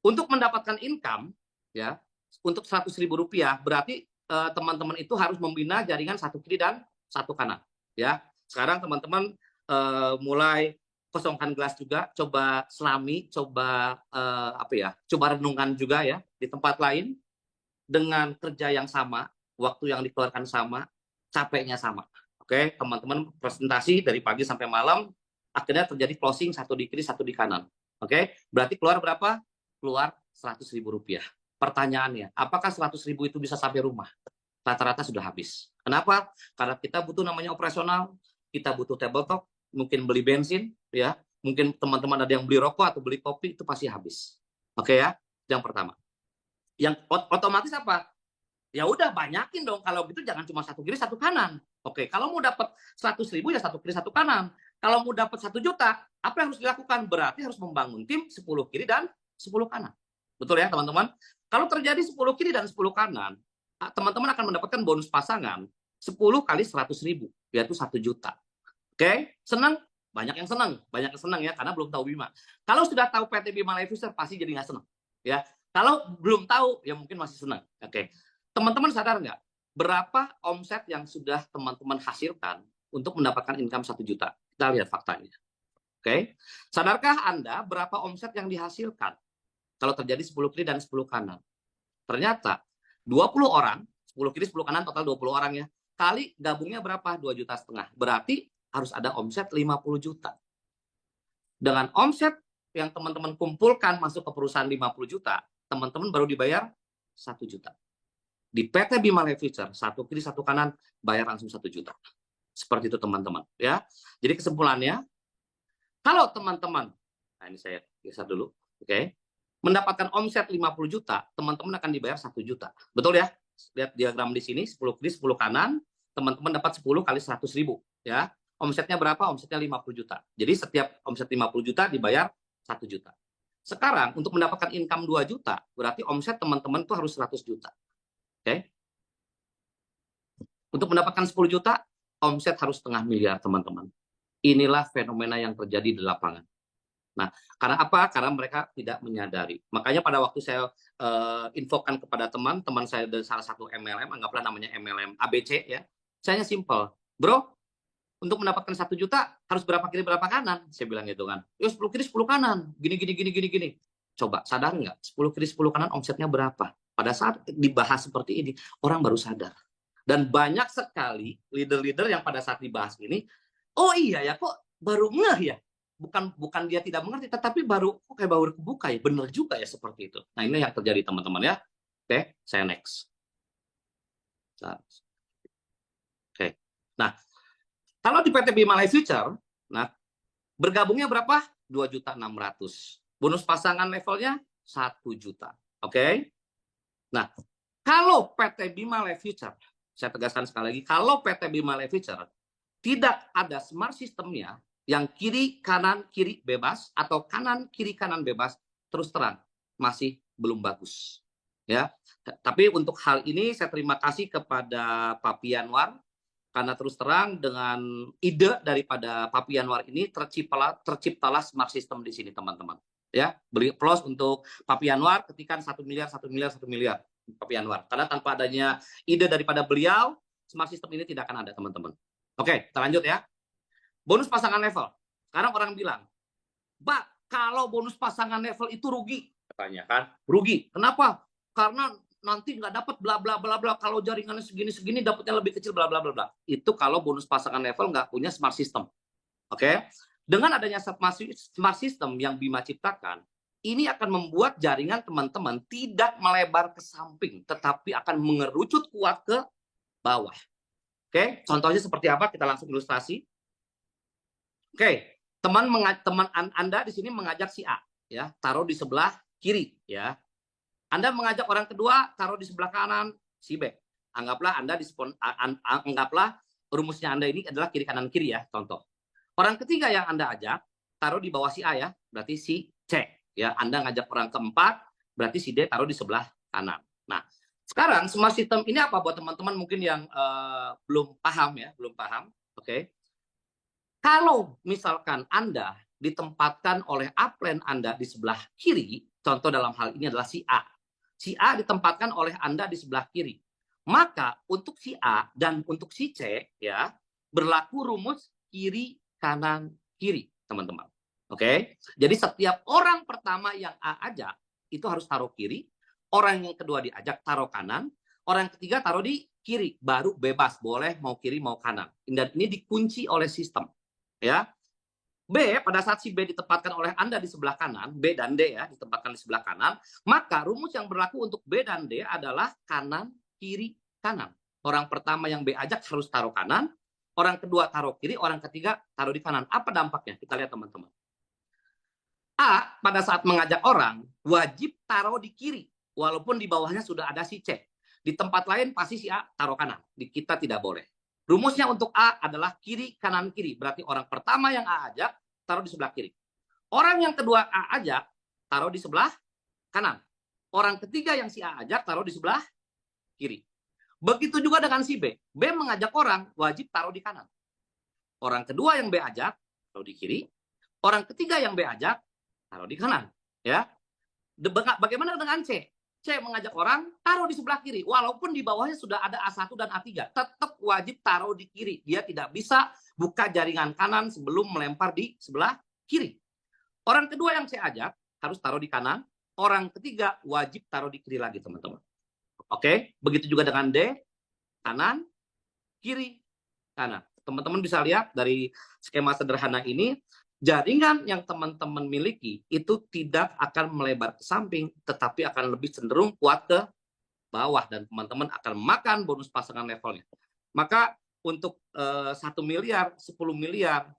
untuk mendapatkan income, ya, untuk 100.000 rupiah, berarti teman-teman itu harus membina jaringan satu kiri dan satu kanan. Ya, sekarang teman-teman mulai kosongkan gelas juga, coba selami, coba coba renungkan juga ya di tempat lain dengan kerja yang sama, waktu yang dikeluarkan sama, capeknya sama. Oke, teman-teman presentasi dari pagi sampai malam, akhirnya terjadi closing satu di kiri, satu di kanan. Oke, berarti keluar berapa? Keluar 100.000 rupiah. Pertanyaannya, apakah 100.000 itu bisa sampai rumah? Rata-rata sudah habis. Kenapa? Karena kita butuh namanya operasional, kita butuh tabletop, mungkin beli bensin, ya, mungkin teman-teman ada yang beli rokok atau beli kopi, itu pasti habis. Oke ya, yang pertama. Yang otomatis apa? Ya udah banyakin dong, kalau gitu jangan cuma satu kiri satu kanan. Oke, kalau mau dapat 100.000 ya satu kiri satu kanan. Kalau mau dapat 1 juta, apa yang harus dilakukan? Berarti harus membangun tim 10 kiri dan 10 kanan. Betul ya teman-teman? Kalau terjadi 10 kiri dan 10 kanan, teman-teman akan mendapatkan bonus pasangan 10 kali 100.000, yaitu 1 juta. Oke, senang? Banyak yang senang ya, karena belum tahu Bima. Kalau sudah tahu PT Bima Life Future, pasti jadi nggak senang. Ya, kalau belum tahu, ya mungkin masih senang. Oke, teman-teman sadar nggak berapa omset yang sudah teman-teman hasilkan untuk mendapatkan income 1 juta? Kita lihat faktanya. Oke, sadarkah Anda berapa omset yang dihasilkan kalau terjadi 10 kiri dan 10 kanan? Ternyata 20 orang, 10 kiri 10 kanan total 20 orang ya. Kali gabungnya berapa? 2,5 juta. Berarti harus ada omset 50 juta. Dengan omset yang teman-teman kumpulkan masuk ke perusahaan 50 juta, teman-teman baru dibayar 1 juta. Di PT Bima Life Future, satu kiri satu kanan, bayar langsung 1 juta. Seperti itu teman-teman ya. Jadi kesimpulannya, kalau teman-teman, nah ini saya geser dulu, oke, mendapatkan omset 50 juta, teman-teman akan dibayar 1 juta. Betul ya? Lihat diagram di sini, 10 kiri 10 kanan, teman-teman dapat 10 kali 100.000 ya. Omsetnya berapa? Omsetnya 50 juta. Jadi setiap omset 50 juta dibayar 1 juta. Sekarang untuk mendapatkan income 2 juta, berarti omset teman-teman itu harus 100 juta. Oke. Untuk mendapatkan 10 juta, omset harus setengah miliar, teman-teman. Inilah fenomena yang terjadi di lapangan. Nah, karena apa? Karena mereka tidak menyadari. Makanya pada waktu saya infokan kepada teman saya dari salah satu MLM, anggaplah namanya MLM ABC ya. Saya simple. Bro, untuk mendapatkan 1 juta harus berapa kiri berapa kanan? Saya bilang gitu kan. Ya 10 kiri 10 kanan. Gini gini gini gini gini. Coba sadar nggak? 10 kiri 10 kanan omsetnya berapa? Pada saat dibahas seperti ini, orang baru sadar. Dan banyak sekali leader-leader yang pada saat dibahas ini, oh iya ya kok baru ngeh ya. Bukan dia tidak mengerti, tetapi baru kok kayak baru kebuka ya. Benar juga ya seperti itu. Nah ini yang terjadi teman-teman ya. Oke, saya next. Oke. Nah, kalau di PT Bima Life Future, nah bergabungnya berapa? 2.600.000. Bonus pasangan levelnya 1 juta. Oke. Nah, kalau PT Bima Life Future, saya tegaskan sekali lagi, kalau PT Bima Life Future tidak ada smart systemnya yang kiri kanan kiri bebas atau kanan kiri kanan bebas, terus terang masih belum bagus. Ya. Tapi untuk hal ini saya terima kasih kepada Pak Pianwar, karena terus terang dengan ide daripada Pak Pianwar ini terciptalah smart system di sini teman-teman. Ya, beri plus untuk Pak Pianwar, ketikan 1 miliar, 1 miliar, 1 miliar Pak Pianwar. Karena tanpa adanya ide daripada beliau, smart system ini tidak akan ada teman-teman. Oke, kita lanjut ya. Bonus pasangan level. Sekarang orang bilang, Pak, kalau bonus pasangan level itu rugi. Katanya kan, rugi. Kenapa? Karena nanti nggak dapat bla bla bla bla, kalau jaringannya segini dapatnya lebih kecil bla bla bla bla. Itu kalau bonus pasangan level nggak punya smart system. Oke. Dengan adanya smart system yang Bima ciptakan, ini akan membuat jaringan teman-teman tidak melebar ke samping, tetapi akan mengerucut kuat ke bawah. Oke, contohnya seperti apa? Kita langsung ilustrasi. Oke, teman Anda di sini mengajak si A, ya, taruh di sebelah kiri, ya. Anda mengajak orang kedua, taruh di sebelah kanan si B. Anggaplah anggaplah rumusnya Anda ini adalah kiri kanan kiri ya, contoh. Orang ketiga yang Anda ajak, taruh di bawah si A ya, berarti si C. Ya, Anda ngajak orang keempat, berarti si D taruh di sebelah kanan. Nah, sekarang smart system ini apa buat teman-teman mungkin yang belum paham ya, belum paham. Oke. Kalau misalkan Anda ditempatkan oleh upline Anda di sebelah kiri, contoh dalam hal ini adalah si A. Si A ditempatkan oleh Anda di sebelah kiri. Maka untuk si A dan untuk si C ya berlaku rumus kiri kanan kiri, teman-teman. Oke. Jadi setiap orang pertama yang A ajak itu harus taruh kiri, orang yang kedua diajak taruh kanan, orang ketiga taruh di kiri, baru bebas boleh mau kiri mau kanan. Dan ini dikunci oleh sistem. Ya. B, pada saat si B ditempatkan oleh Anda di sebelah kanan, B dan D ya, ditempatkan di sebelah kanan, maka rumus yang berlaku untuk B dan D adalah kanan, kiri, kanan. Orang pertama yang B ajak harus taruh kanan, orang kedua taruh kiri, orang ketiga taruh di kanan. Apa dampaknya? Kita lihat teman-teman. A, pada saat mengajak orang, wajib taruh di kiri, walaupun di bawahnya sudah ada si C. Di tempat lain pasti si A taruh kanan, di kita tidak boleh. Rumusnya untuk A adalah kiri, kanan, kiri. Berarti orang pertama yang A ajak, taruh di sebelah kiri. Orang yang kedua A ajak, taruh di sebelah kanan. Orang ketiga yang si A ajak, taruh di sebelah kiri. Begitu juga dengan si B. B mengajak orang, wajib taruh di kanan. Orang kedua yang B ajak, taruh di kiri. Orang ketiga yang B ajak, taruh di kanan. Ya. Bagaimana dengan C? C mengajak orang, taruh di sebelah kiri. Walaupun di bawahnya sudah ada A1 dan A3. Tetap wajib taruh di kiri. Dia tidak bisa buka jaringan kanan sebelum melempar di sebelah kiri. Orang kedua yang C ajak, harus taruh di kanan. Orang ketiga wajib taruh di kiri lagi, teman-teman. Oke, begitu juga dengan D, kanan, kiri, kanan. Teman-teman bisa lihat dari skema sederhana ini, jaringan yang teman-teman miliki itu tidak akan melebar ke samping, tetapi akan lebih cenderung kuat ke bawah dan teman-teman akan makan bonus pasangan levelnya. Maka untuk 1 miliar, 10 miliar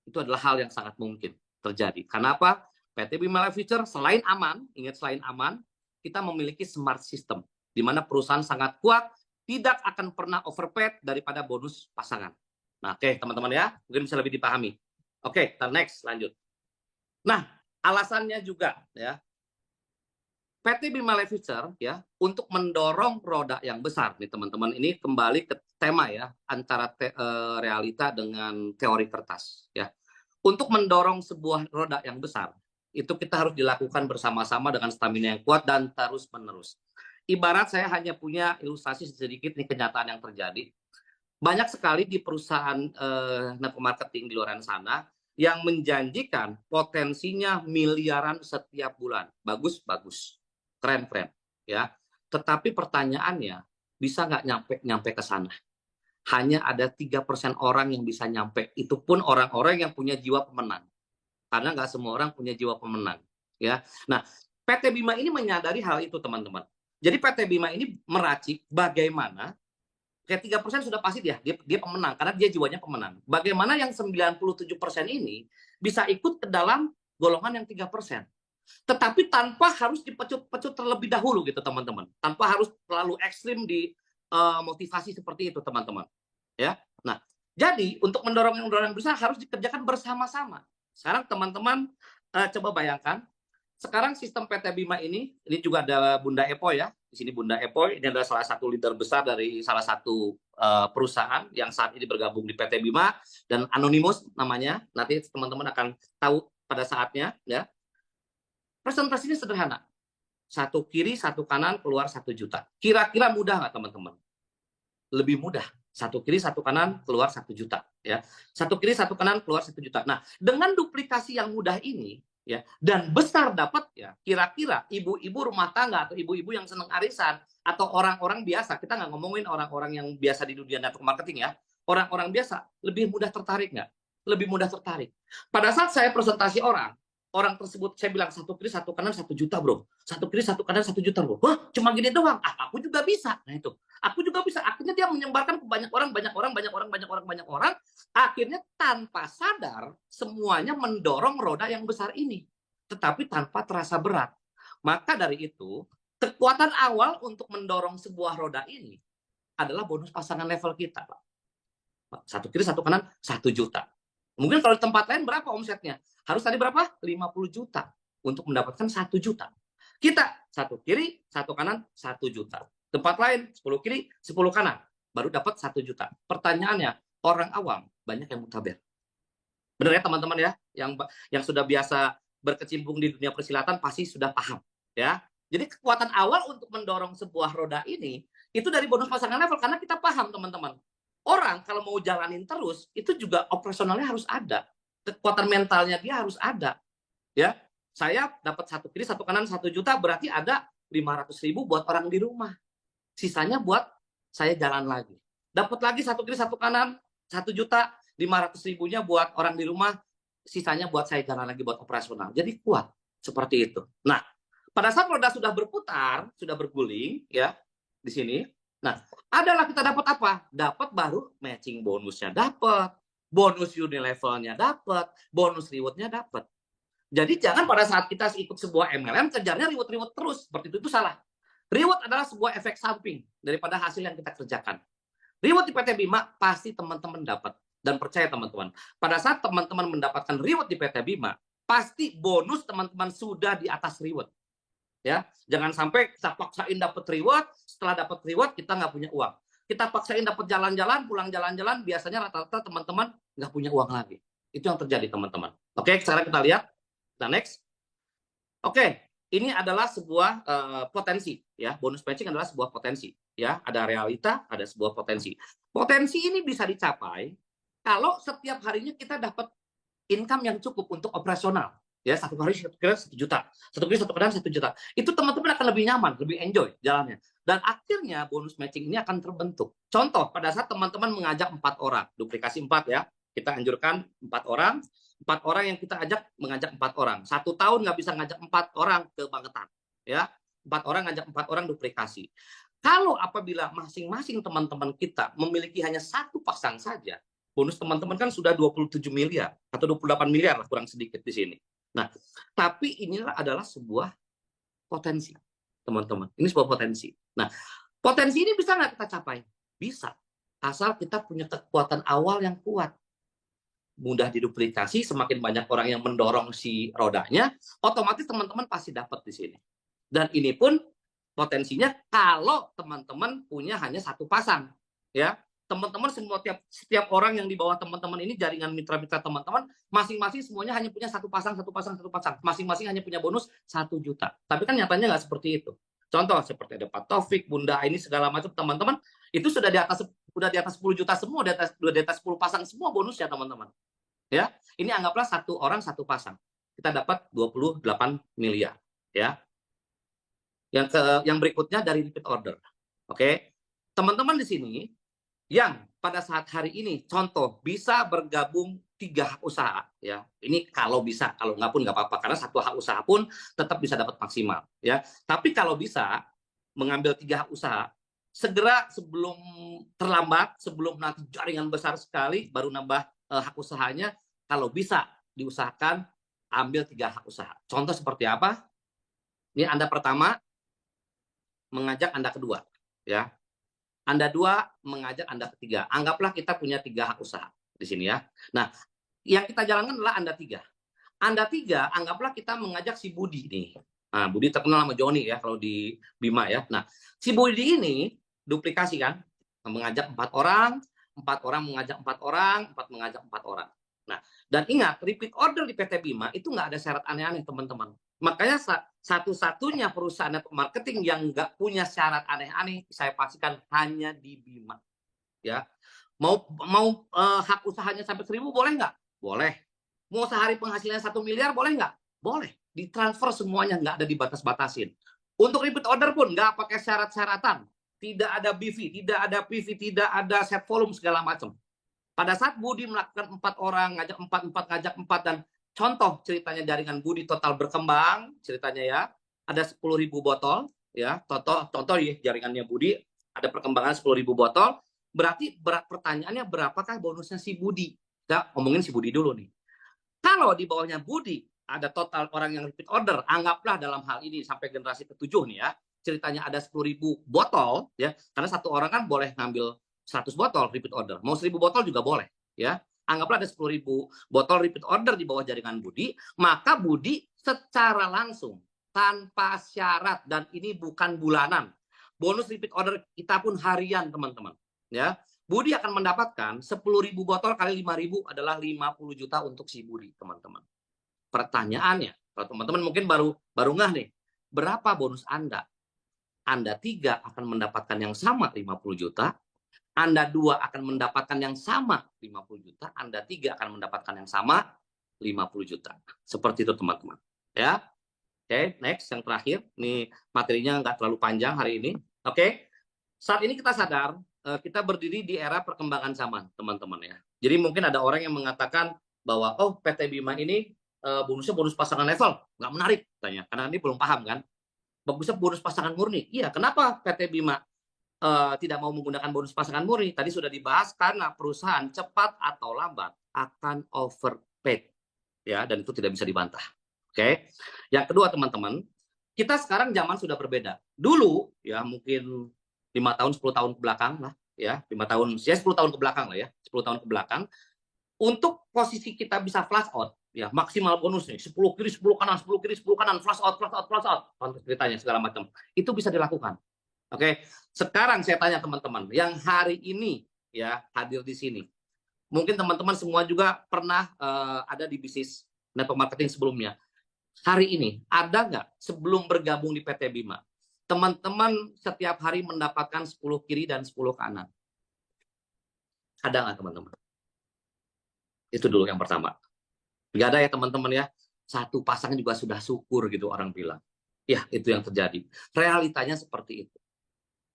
itu adalah hal yang sangat mungkin terjadi. Kenapa? PT Bima Life Future selain aman, ingat selain aman, kita memiliki smart system di mana perusahaan sangat kuat, tidak akan pernah overpaid daripada bonus pasangan. Nah, oke, teman-teman ya, mungkin bisa lebih dipahami. Oke, kita next, lanjut. Nah, alasannya juga ya. PT Bima Life Future ya untuk mendorong roda yang besar nih teman-teman. Ini kembali ke tema ya antara realita dengan teori kertas ya. Untuk mendorong sebuah roda yang besar itu kita harus dilakukan bersama-sama dengan stamina yang kuat dan terus-menerus. Ibarat saya hanya punya ilustrasi sedikit nih kenyataan yang terjadi. Banyak sekali di perusahaan network marketing di luar sana yang menjanjikan potensinya miliaran setiap bulan. Bagus, bagus. Keren-keren. Ya. Tetapi pertanyaannya, bisa nggak nyampe ke sana? Hanya ada 3% orang yang bisa nyampe. Itu pun orang-orang yang punya jiwa pemenang. Karena nggak semua orang punya jiwa pemenang. Ya. Nah, PT Bima ini menyadari hal itu, teman-teman. Jadi PT Bima ini meracik bagaimana kayak 3% sudah pasti dia pemenang karena dia jiwanya pemenang. Bagaimana yang 97% ini bisa ikut ke dalam golongan yang 3%. Tetapi tanpa harus dipecut-pecut terlebih dahulu gitu teman-teman. Tanpa harus terlalu ekstrim di motivasi seperti itu teman-teman. Ya. Nah, jadi untuk mendorong yang besar harus dikerjakan bersama-sama. Sekarang teman-teman coba bayangkan sekarang sistem PT Bima ini juga ada Bunda Epoy ya. Di sini Bunda Epoy, ini adalah salah satu leader besar dari salah satu perusahaan yang saat ini bergabung di PT Bima dan Anonymous namanya. Nanti teman-teman akan tahu pada saatnya ya. Presentasinya sederhana. Satu kiri, satu kanan, keluar 1 juta. Kira-kira mudah nggak teman-teman? Lebih mudah. Satu kiri, satu kanan, keluar 1 juta. Ya. Satu kiri, satu kanan, keluar 1 juta. Nah, dengan duplikasi yang mudah ini, ya dan besar dapat ya kira-kira ibu-ibu rumah tangga atau ibu-ibu yang senang arisan atau orang-orang biasa, kita nggak ngomongin orang-orang yang biasa di dunia network marketing ya, orang-orang biasa lebih mudah tertarik nggak? Lebih mudah tertarik. Pada saat saya presentasi orang tersebut saya bilang satu kiri satu kanan 1 juta bro, satu kiri satu kanan 1 juta bro, wah cuma gini doang, aku juga bisa. Nah itu aku juga bisa. Akhirnya dia menyebarkan ke banyak orang, akhirnya tanpa sadar semuanya mendorong roda yang besar ini, tetapi tanpa terasa berat. Maka dari itu, kekuatan awal untuk mendorong sebuah roda ini adalah bonus pasangan level kita, Pak. Satu kiri, satu kanan, 1 juta. Mungkin kalau di tempat lain berapa omsetnya? Harus tadi berapa? 50 juta untuk mendapatkan 1 juta. Kita satu kiri, satu kanan, 1 juta. Tempat lain 10 kiri, 10 kanan, baru dapat 1 juta. Pertanyaannya, orang awam banyak yang mutaber. Benar ya teman-teman ya, yang sudah biasa berkecimpung di dunia persilatan pasti sudah paham ya. Jadi kekuatan awal untuk mendorong sebuah roda ini itu dari bonus pasangan level karena kita paham teman-teman. Orang kalau mau jalanin terus itu juga operasionalnya harus ada. Kekuatan mentalnya dia harus ada. Ya. Saya dapat satu kiri, satu kanan, 1 juta berarti ada 500.000 buat orang di rumah. Sisanya buat saya jalan lagi. Dapat lagi satu kiri, satu kanan, 1 juta, 500.000-nya buat orang di rumah, sisanya buat saya jalan lagi buat operasional. Jadi kuat seperti itu. Nah, pada saat roda sudah berputar, sudah berguling ya di sini. Nah, adalah kita dapat apa? Dapat baru matching bonusnya dapat, bonus unilevelnya dapat, bonus rewardnya dapat. Jadi jangan pada saat kita ikut sebuah MLM kejarnya reward terus, seperti itu salah. Reward adalah sebuah efek samping daripada hasil yang kita kerjakan. Reward di PT Bima pasti teman-teman dapat. Dan percaya teman-teman, pada saat teman-teman mendapatkan reward di PT Bima, pasti bonus teman-teman sudah di atas reward. Ya, jangan sampai kita paksain dapat reward, setelah dapat reward kita nggak punya uang. Kita paksain dapat jalan-jalan, pulang jalan-jalan, biasanya rata-rata teman-teman nggak punya uang lagi. Itu yang terjadi teman-teman. Oke, sekarang kita lihat. Nah, next. Oke, ini adalah sebuah potensi ya. Bonus matching adalah sebuah potensi ya. Ada realita, ada sebuah potensi. Potensi ini bisa dicapai kalau setiap harinya kita dapat income yang cukup untuk operasional. Ya, satu hari kira 1 juta. Satu kali satu kadang 1 juta. Itu teman-teman akan lebih nyaman, lebih enjoy jalannya. Dan akhirnya bonus matching ini akan terbentuk. Contoh, pada saat teman-teman mengajak 4 orang, duplikasi 4 ya. Kita anjurkan 4 orang. 4 orang yang kita ajak mengajak 4 orang. 1 tahun nggak bisa ngajak 4 orang ke Bangetan. Ya, 4 orang ngajak 4 orang duplikasi. Kalau apabila masing-masing teman-teman kita memiliki hanya 1 pasang saja, bonus teman-teman kan sudah 27 miliar atau 28 miliar lah kurang sedikit di sini. Nah, tapi inilah adalah sebuah potensi, teman-teman. Ini sebuah potensi. Nah, potensi ini bisa nggak kita capai? Bisa. Asal kita punya kekuatan awal yang kuat. Mudah diduplikasi, semakin banyak orang yang mendorong si rodanya, otomatis teman-teman pasti dapat di sini. Dan ini pun potensinya kalau teman-teman punya hanya satu pasang, ya. Teman-teman semua setiap orang yang di bawah teman-teman ini jaringan mitra-mitra teman-teman masing-masing semuanya hanya punya satu pasang, satu pasang, satu pasang. Masing-masing hanya punya bonus 1 juta. Tapi kan nyatanya nggak seperti itu. Contoh seperti ada Pak Taufik, Bunda ini segala macam teman-teman itu sudah di atas 10 juta semua, sudah di atas 10 pasang semua bonusnya teman-teman. Ya, ini anggaplah satu orang satu pasang. Kita dapat 28 miliar, ya. Yang berikutnya dari repeat order. Oke. Teman-teman di sini yang pada saat hari ini contoh bisa bergabung 3 hak usaha, ya. Ini kalau bisa, kalau nggak pun nggak apa-apa karena satu hak usaha pun tetap bisa dapat maksimal, ya. Tapi kalau bisa mengambil 3 hak usaha segera sebelum terlambat, sebelum nanti jaringan besar sekali baru nambah hak usahanya, kalau bisa diusahakan ambil 3 hak usaha. Contoh seperti apa? Ini Anda pertama mengajak Anda kedua, ya. Anda 2 mengajak Anda ketiga. Anggaplah kita punya 3 hak usaha di sini, ya. Nah, yang kita jalankan adalah Anda 3. Anda 3, anggaplah kita mengajak si Budi nih. Nah, Budi terkenal sama Joni ya kalau di Bima, ya. Nah, si Budi ini duplikasi kan, mengajak 4 orang, 4 orang mengajak 4 orang, 4 mengajak 4 orang. Nah, dan ingat, repeat order di PT Bima itu nggak ada syarat aneh-aneh, teman-teman. Makanya satu-satunya perusahaan network marketing yang nggak punya syarat aneh-aneh, saya pastikan hanya di Bima. Ya, mau hak usahanya sampai 1.000 boleh nggak? Boleh. Mau sehari penghasilannya 1 miliar boleh nggak? Boleh. Ditransfer semuanya, nggak ada dibatas-batasin. Untuk repeat order pun nggak pakai syarat-syaratan. Tidak ada BV, tidak ada PV, tidak ada set volume segala macam. Pada saat Budi melakukan 4 orang, ngajak 4 ngajak 4 dan contoh ceritanya jaringan Budi total berkembang, ceritanya ya, ada 10.000 botol, ya, contoh ya jaringannya Budi ada perkembangan 10.000 botol, berarti pertanyaannya berapakah bonusnya si Budi? Kita ngomongin si Budi dulu nih. Kalau di bawahnya Budi ada total orang yang repeat order, anggaplah dalam hal ini sampai generasi ke-7 nih ya, ceritanya ada 10.000 botol, ya, karena satu orang kan boleh ngambil 100 botol repeat order. Mau 1.000 botol juga boleh, ya. Anggaplah ada 10.000 botol repeat order di bawah jaringan Budi, maka Budi secara langsung tanpa syarat, dan ini bukan bulanan. Bonus repeat order kita pun harian, teman-teman, ya. Budi akan mendapatkan 10.000 botol kali 5.000 adalah 50 juta untuk si Budi, teman-teman. Pertanyaannya, kalau teman-teman mungkin baru ngeh nih, berapa bonus Anda? Anda 3 akan mendapatkan yang sama 50 juta, Anda 2 akan mendapatkan yang sama 50 juta, Anda 3 akan mendapatkan yang sama 50 juta. Seperti itu teman-teman. Ya. Oke, next yang terakhir. Ini materinya nggak terlalu panjang hari ini. Oke. Saat ini kita sadar kita berdiri di era perkembangan zaman, teman-teman ya. Jadi mungkin ada orang yang mengatakan bahwa oh PT Bima ini bonusnya bonus pasangan level, nggak menarik katanya. Karena ini belum paham kan. Bagusnya bonus pasangan murni. Iya, kenapa PT Bima tidak mau menggunakan bonus pasangan murni? Tadi sudah dibahas karena perusahaan cepat atau lambat akan overpaid, ya, dan itu tidak bisa dibantah. Oke. Yang kedua teman-teman, kita sekarang zaman sudah berbeda. Dulu ya mungkin 5 tahun 10 tahun ke belakang lah, ya, 5 tahun ya 10 tahun ke belakang lah ya, 10 tahun ke belakang, untuk posisi kita bisa flash out, ya, maksimal bonusnya 10 kiri 10 kanan, 10 kiri 10 kanan, flash out, contoh ceritanya segala macam. Itu bisa dilakukan. Oke, sekarang saya tanya teman-teman yang hari ini ya hadir di sini, mungkin teman-teman semua juga pernah ada di bisnis network marketing sebelumnya. Hari ini ada nggak sebelum bergabung di PT Bima, teman-teman setiap hari mendapatkan 10 kiri dan 10 kanan? Ada nggak teman-teman? Itu dulu yang pertama. Nggak ada ya teman-teman ya. Satu pasang juga sudah syukur gitu orang bilang. Ya, itu yang terjadi. Realitanya seperti itu.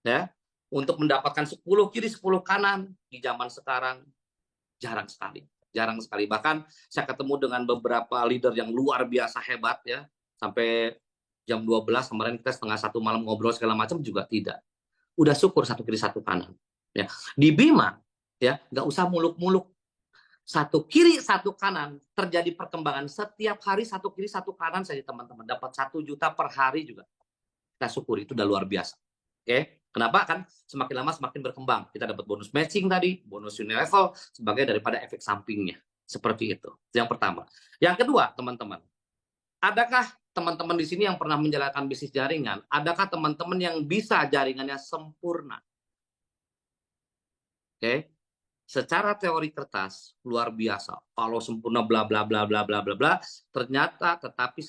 Ya, untuk mendapatkan 10 kiri 10 kanan di zaman sekarang jarang sekali, bahkan saya ketemu dengan beberapa leader yang luar biasa hebat ya, sampai jam 12 kemarin kita setengah 1 malam ngobrol segala macam juga tidak, udah syukur 1 kiri 1 kanan ya. Di Bima ya nggak usah muluk-muluk, 1 kiri 1 kanan, terjadi perkembangan setiap hari, 1 kiri 1 kanan saja teman-teman, dapat 1 juta per hari juga kita syukuri, itu udah luar biasa. Oke, kenapa? Kan semakin lama semakin berkembang. Kita dapat bonus matching tadi, bonus unilevel sebagai daripada efek sampingnya. Seperti itu. Yang pertama. Yang kedua, teman-teman. Adakah teman-teman di sini yang pernah menjalankan bisnis jaringan, adakah teman-teman yang bisa jaringannya sempurna? Oke, secara teori kertas luar biasa. Kalau sempurna bla bla bla bla bla bla bla, ternyata tetapi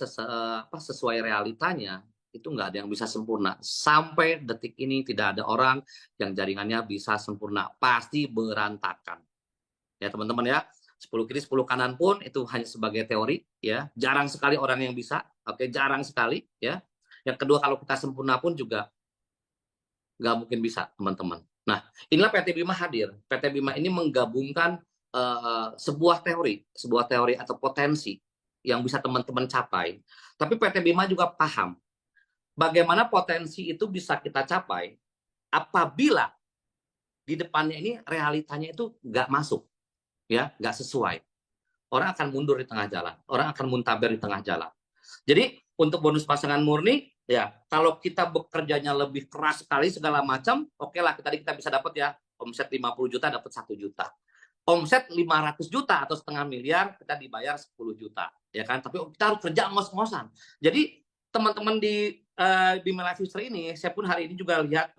sesuai realitanya itu nggak ada yang bisa sempurna. Sampai detik ini tidak ada orang yang jaringannya bisa sempurna. Pasti berantakan. Ya teman-teman ya, 10 kiri 10 kanan pun itu hanya sebagai teori ya. Jarang sekali orang yang bisa. Oke, jarang sekali ya. Yang kedua, kalau kita sempurna pun juga nggak mungkin bisa, teman-teman. Nah, inilah PT Bima hadir. PT Bima ini menggabungkan sebuah teori atau potensi yang bisa teman-teman capai. Tapi PT Bima juga paham bagaimana potensi itu bisa kita capai apabila di depannya ini realitanya itu nggak masuk, ya, nggak sesuai. Orang akan mundur di tengah jalan, orang akan muntaber di tengah jalan. Jadi untuk bonus pasangan murni, ya kalau kita bekerjanya lebih keras sekali segala macam, oke lah tadi kita bisa dapat ya omset 50 juta dapat 1 juta. Omset 500 juta atau setengah miliar kita dibayar 10 juta, ya kan? Tapi kita harus kerja ngos-ngosan. Jadi teman-teman di Bima Life Future ini, saya pun hari ini juga lihat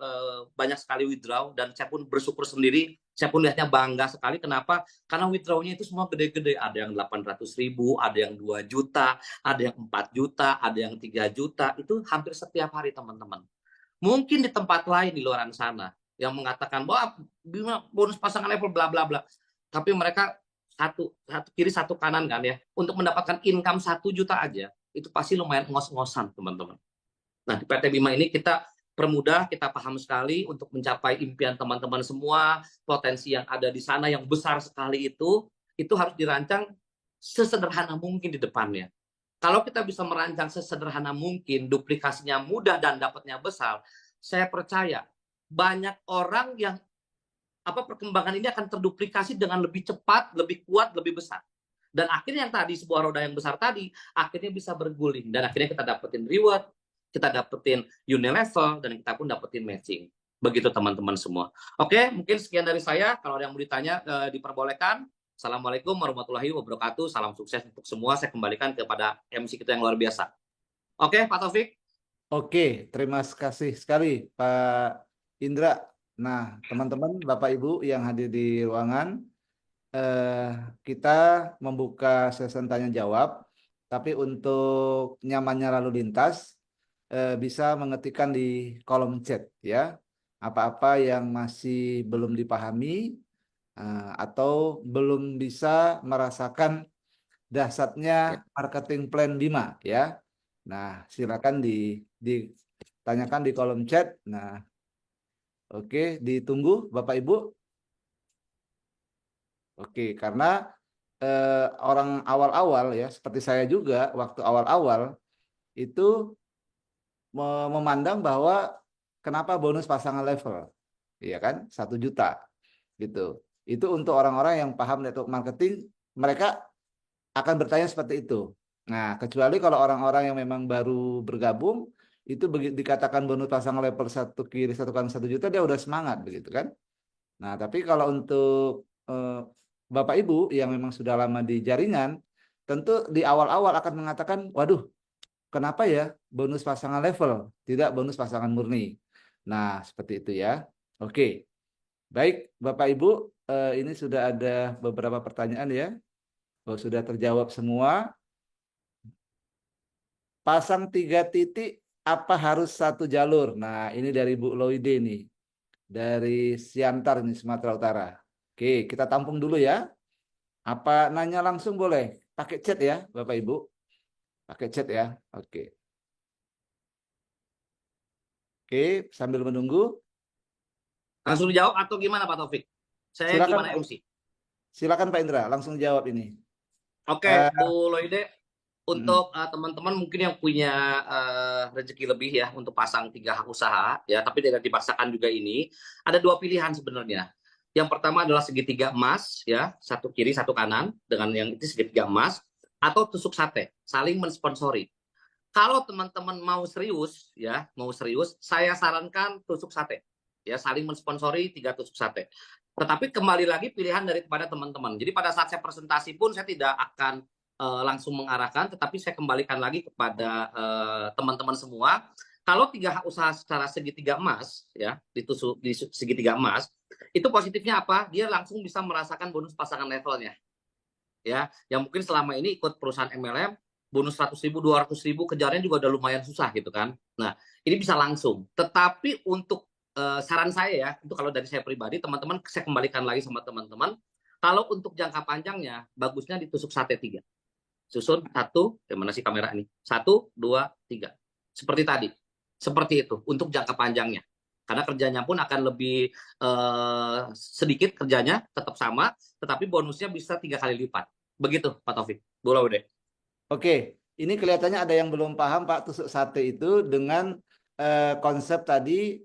banyak sekali withdraw dan saya pun bersyukur sendiri, saya pun lihatnya bangga sekali. Kenapa? Karena withdrawnya itu semua gede-gede. Ada yang 800.000, ada yang 2 juta, ada yang 4 juta, ada yang 3 juta. Itu hampir setiap hari teman-teman. Mungkin di tempat lain di luar sana yang mengatakan bahwa Bima bonus pasangan level bla bla bla. Tapi mereka satu kiri satu kanan kan ya. Untuk mendapatkan income 1 juta aja, itu pasti lumayan ngos-ngosan teman-teman. Nah, di PT Bima ini kita permudah, kita paham sekali untuk mencapai impian teman-teman semua, potensi yang ada di sana yang besar sekali itu harus dirancang sesederhana mungkin di depannya. Kalau kita bisa merancang sesederhana mungkin, duplikasinya mudah dan dapatnya besar, saya percaya banyak orang yang perkembangan ini akan terduplikasi dengan lebih cepat, lebih kuat, lebih besar. Dan akhirnya yang tadi, sebuah roda yang besar tadi, akhirnya bisa berguling. Dan akhirnya kita dapetin reward, kita dapetin unilevel, dan kita pun dapetin matching. Begitu teman-teman semua. Oke, mungkin sekian dari saya. Kalau ada yang mau ditanya, diperbolehkan. Assalamualaikum warahmatullahi wabarakatuh. Salam sukses untuk semua. Saya kembalikan kepada MC kita yang luar biasa. Oke, Pak Taufik. Oke, terima kasih sekali Pak Indra. Nah, teman-teman, Bapak Ibu yang hadir di ruangan, kita membuka sesi tanya jawab. Tapi untuk nyamannya lalu lintas, bisa mengetikkan di kolom chat ya. Apa-apa yang masih belum dipahami atau belum bisa merasakan dasarnya marketing plan Bima ya. Nah, silakan ditanyakan di kolom chat. Nah, oke, ditunggu Bapak Ibu. Oke, karena orang awal-awal ya, seperti saya juga waktu awal-awal itu memandang bahwa kenapa bonus pasangan level, iya kan, 1 juta gitu. Itu untuk orang-orang yang paham network marketing, mereka akan bertanya seperti itu. Nah, kecuali kalau orang-orang yang memang baru bergabung, itu dikatakan bonus pasangan level 1 kiri 1 kanan 1 juta, dia udah semangat begitu kan. Nah, tapi kalau untuk Bapak Ibu yang memang sudah lama di jaringan, tentu di awal-awal akan mengatakan, waduh, kenapa ya bonus pasangan level, tidak bonus pasangan murni. Nah, seperti itu ya. Oke, baik Bapak Ibu, ini sudah ada beberapa pertanyaan ya. Oh, sudah terjawab semua. Pasang 3 titik, apa harus 1 jalur? Nah, ini dari Bu Loide nih. Dari Siantar nih, Sumatera Utara. Oke, kita tampung dulu ya. Apa nanya langsung boleh? Pakai chat ya, Bapak Ibu. Pakai chat ya. Oke. Oke, sambil menunggu. Langsung dijawab atau gimana Pak Taufik? Saya Silakan, gimana MC? silakan Pak Indra, langsung jawab ini. Oke, Bu Loide, Mm, untuk teman-teman mungkin yang punya rezeki lebih ya untuk pasang 3 usaha ya, tapi tidak dipaksakan juga ini, ada 2 pilihan sebenarnya. Yang pertama adalah segitiga emas ya, 1 kiri 1 kanan dengan yang itu segitiga emas, atau tusuk sate, saling mensponsori. Kalau teman-teman mau serius ya, saya sarankan tusuk sate. Ya, saling mensponsori 3 tusuk sate. Tetapi kembali lagi pilihan daripada teman-teman. Jadi pada saat saya presentasi pun saya tidak akan langsung mengarahkan, tetapi saya kembalikan lagi kepada teman-teman semua. Kalau 3 usaha secara segitiga emas, ya, ditusuk di segitiga emas, itu positifnya apa? Dia langsung bisa merasakan bonus pasangan levelnya. Ya, yang mungkin selama ini ikut perusahaan MLM, bonus 100.000, 200.000, kejarnya juga udah lumayan susah gitu kan. Nah, ini bisa langsung. Tetapi untuk saran saya ya, itu kalau dari saya pribadi, teman-teman saya kembalikan lagi sama teman-teman, kalau untuk jangka panjangnya, bagusnya ditusuk sate 3. Susun 1, mana sih kamera ini? 1, 2, 3. Seperti tadi. Seperti itu untuk jangka panjangnya. Karena kerjanya pun akan lebih sedikit kerjanya, tetap sama, tetapi bonusnya bisa 3 kali lipat. Begitu Pak Taufik. Bu Laude. Oke, ini kelihatannya ada yang belum paham Pak, tusuk sate itu dengan konsep tadi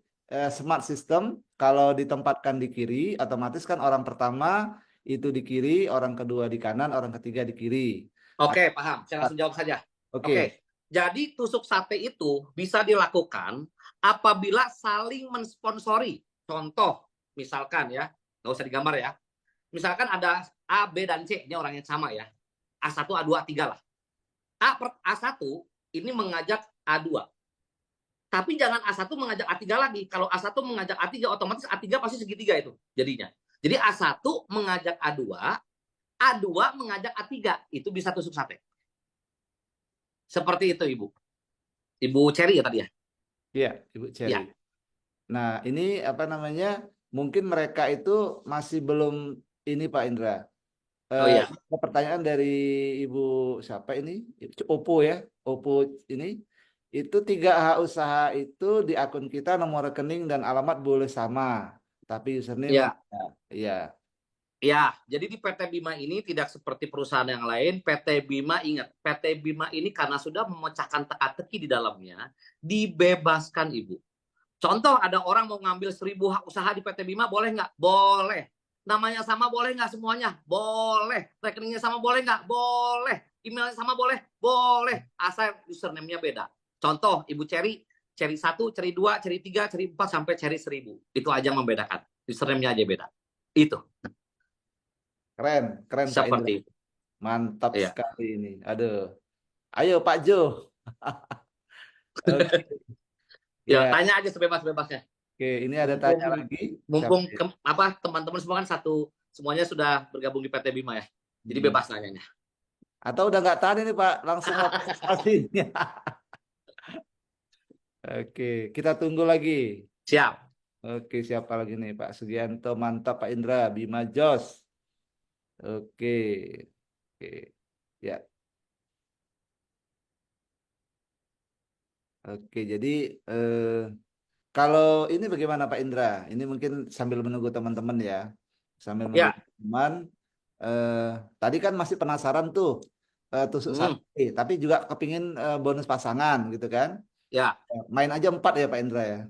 smart system. Kalau ditempatkan di kiri, otomatis kan orang pertama itu di kiri, orang kedua di kanan, orang ketiga di kiri. Oke, paham. Saya langsung jawab saja. Oke. Oke. Jadi tusuk sate itu bisa dilakukan apabila saling mensponsori. Contoh, misalkan ya, nggak usah digambar ya. Misalkan ada A, B, dan C, ini orang yang sama ya. A1, A2, A3 lah. A1 ini mengajak A2. Tapi jangan A1 mengajak A3 lagi. Kalau A1 mengajak A3, otomatis A3 pasti segitiga itu jadinya. Jadi A1 mengajak A2, A2 mengajak A3. Itu bisa tusuk sate. Seperti itu, Ibu. Ibu Cherry ya tadi ya? Iya, Ibu Cherry. Ya. Nah, ini apa namanya? Mungkin mereka itu masih belum ini Pak Indra. Oh iya. Pertanyaan dari Ibu siapa ini? Oppo ya. Oppo ini. Itu 3H usaha itu di akun kita nomor rekening dan alamat boleh sama. Tapi username Ya. iya. Ya, jadi di PT Bima ini tidak seperti perusahaan yang lain. PT Bima ingat, PT Bima ini karena sudah memecahkan teka-teki di dalamnya, dibebaskan Ibu. Contoh ada orang mau ngambil 1.000 hak usaha di PT Bima, boleh nggak? Boleh. Namanya sama boleh nggak semuanya? Boleh. Rekeningnya sama boleh nggak? Boleh. Emailnya sama boleh? Boleh. Asal username-nya beda. Contoh Ibu Cherry, Cherry 1, Cherry 2, Cherry 3, Cherry 4, sampai Cherry 1.000. Itu aja yang membedakan. Username-nya aja beda. Itu. Keren, keren Pak Indra. Seperti itu. Mantap Iya. sekali ini. Aduh. Ayo Pak Jo. Oke. Ya, Ya, tanya aja sebebas-bebasnya. oke. Ini ada tanya lagi. Siapa Mumpung ya? teman-teman semua kan semuanya sudah bergabung di PT Bima ya. Jadi Hmm. bebas nanyanya. Atau udah nggak tahan ini Pak, langsung pastinya. Oke, kita tunggu lagi. Siap. Oke, siapa lagi nih Pak Sugianto, mantap Pak Indra, Bima Jos. Oke, oke, ya. Oke, jadi kalau ini bagaimana Pak Indra? Ini mungkin sambil menunggu teman-teman ya, sambil menunggu Ya. teman. Eh, Tadi kan masih penasaran tuh tusuk sate, tapi juga kepingin bonus pasangan gitu kan? Ya, Main aja 4 ya Pak Indra ya.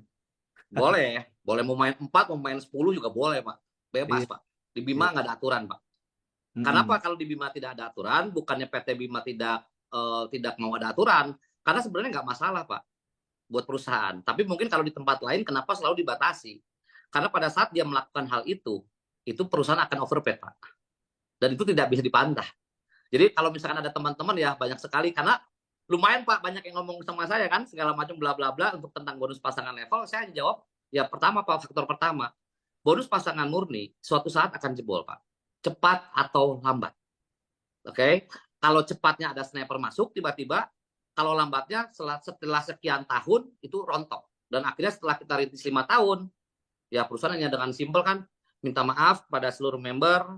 boleh. Boleh mau main 4, mau main 10 juga boleh, Pak. Bebas, Iya, Pak. Di iya. Bima nggak ada aturan, Pak. Kenapa Mm-mm. kalau di Bima tidak ada aturan? Bukannya PT Bima tidak mau ada aturan. Karena sebenarnya nggak masalah, Pak, buat perusahaan. Tapi mungkin kalau di tempat lain, kenapa selalu dibatasi? Karena pada saat dia melakukan hal itu perusahaan akan overpaid, Pak. Dan itu tidak bisa dipantah. Jadi kalau misalkan ada teman-teman ya banyak sekali, karena lumayan Pak banyak yang ngomong sama saya kan segala macam bla bla bla untuk tentang bonus pasangan level. Saya jawab ya pertama Pak, faktor pertama, bonus pasangan murni suatu saat akan jebol Pak, cepat atau lambat. Oke, kalau cepatnya ada sniper masuk tiba-tiba, kalau lambatnya setelah sekian tahun itu rontok, dan akhirnya setelah kita rintis 5 tahun, ya perusahaan hanya dengan simpel kan minta maaf pada seluruh member,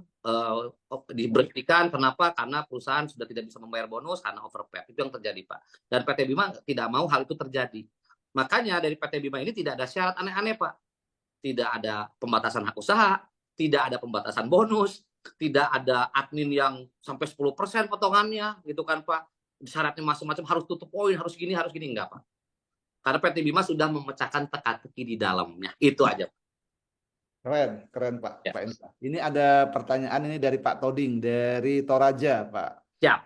diberhentikan. Kenapa? Karena perusahaan sudah tidak bisa membayar bonus karena overpaid. Itu yang terjadi Pak. Dan PT Bima tidak mau hal itu terjadi. Makanya dari PT Bima ini tidak ada syarat aneh-aneh Pak. Tidak ada pembatasan hak usaha, tidak ada pembatasan bonus, tidak ada admin yang sampai 10% potongannya gitu kan Pak. Syaratnya macam-macam, harus tutup poin, harus gini enggak Pak. Karena PT Bima sudah memecahkan teka-teki di dalamnya. Itu aja. Keren, keren Pak. Ya. Pak Indra. Ini ada pertanyaan ini dari Pak Toding dari Toraja, Pak. Siap.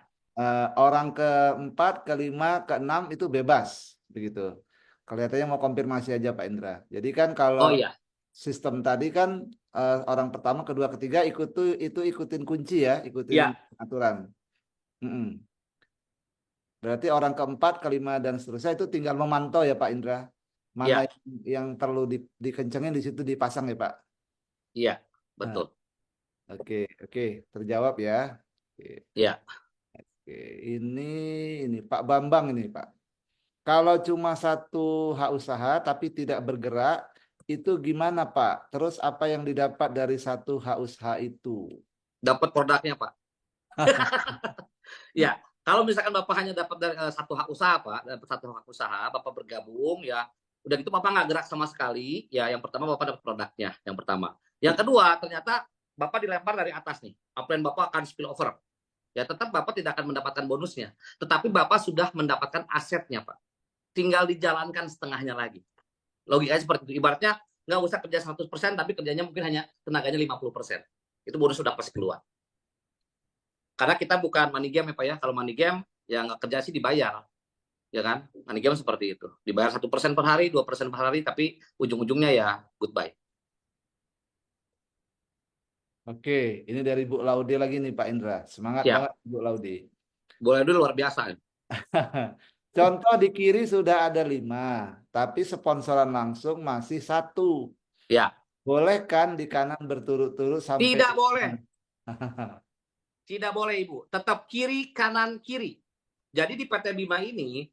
Orang keempat, kelima, keenam itu bebas, begitu. Kelihatannya mau konfirmasi aja Pak Indra. Jadi kan kalau Oh iya. sistem tadi kan orang pertama, kedua, ketiga itu ikutin kunci ya, ikutin Ya. aturan. Mm-mm. Berarti orang keempat, kelima, dan seterusnya itu tinggal memantau ya Pak Indra. Mana Iya, yang perlu dikencengin di situ dipasang ya Pak. iya, Nah, betul. oke, oke, terjawab ya. Oke, Iya. oke. Ini Pak Bambang ini Pak. Kalau cuma satu hak usaha tapi tidak bergerak, itu gimana Pak? Terus apa yang didapat dari satu hak usaha itu? Dapat produknya, Pak. Ya, kalau misalkan Bapak hanya dapat dari satu hak usaha, Pak, dapat satu hak usaha, Bapak bergabung, ya, udah gitu Bapak nggak gerak sama sekali, ya, yang pertama Bapak dapat produknya, yang pertama. Yang kedua, ternyata Bapak dilempar dari atas nih, apa yang Bapak akan spill over. Ya, tetap Bapak tidak akan mendapatkan bonusnya, tetapi Bapak sudah mendapatkan asetnya, Pak. Tinggal dijalankan setengahnya lagi. Logikanya seperti itu. Ibaratnya nggak usah kerja 100%, tapi kerjanya mungkin hanya tenaganya 50%. Itu bonus sudah pasti keluar. Karena kita bukan money game ya Pak ya. Kalau money game ya nggak kerja sih dibayar, ya kan? Money game seperti itu. Dibayar 1% per hari, 2% per hari, tapi ujung-ujungnya ya goodbye. Oke, ini dari Bu Laude lagi nih Pak Indra. Semangat Siap. banget Bu Laude. Boleh dulu luar biasa. Contoh di kiri sudah ada 5, tapi sponsoran langsung masih 1. Ya, Boleh kan di kanan berturut-turut sampai tidak 5? boleh. Tidak boleh Ibu. Tetap kiri, kanan, kiri. Jadi di PT Bima ini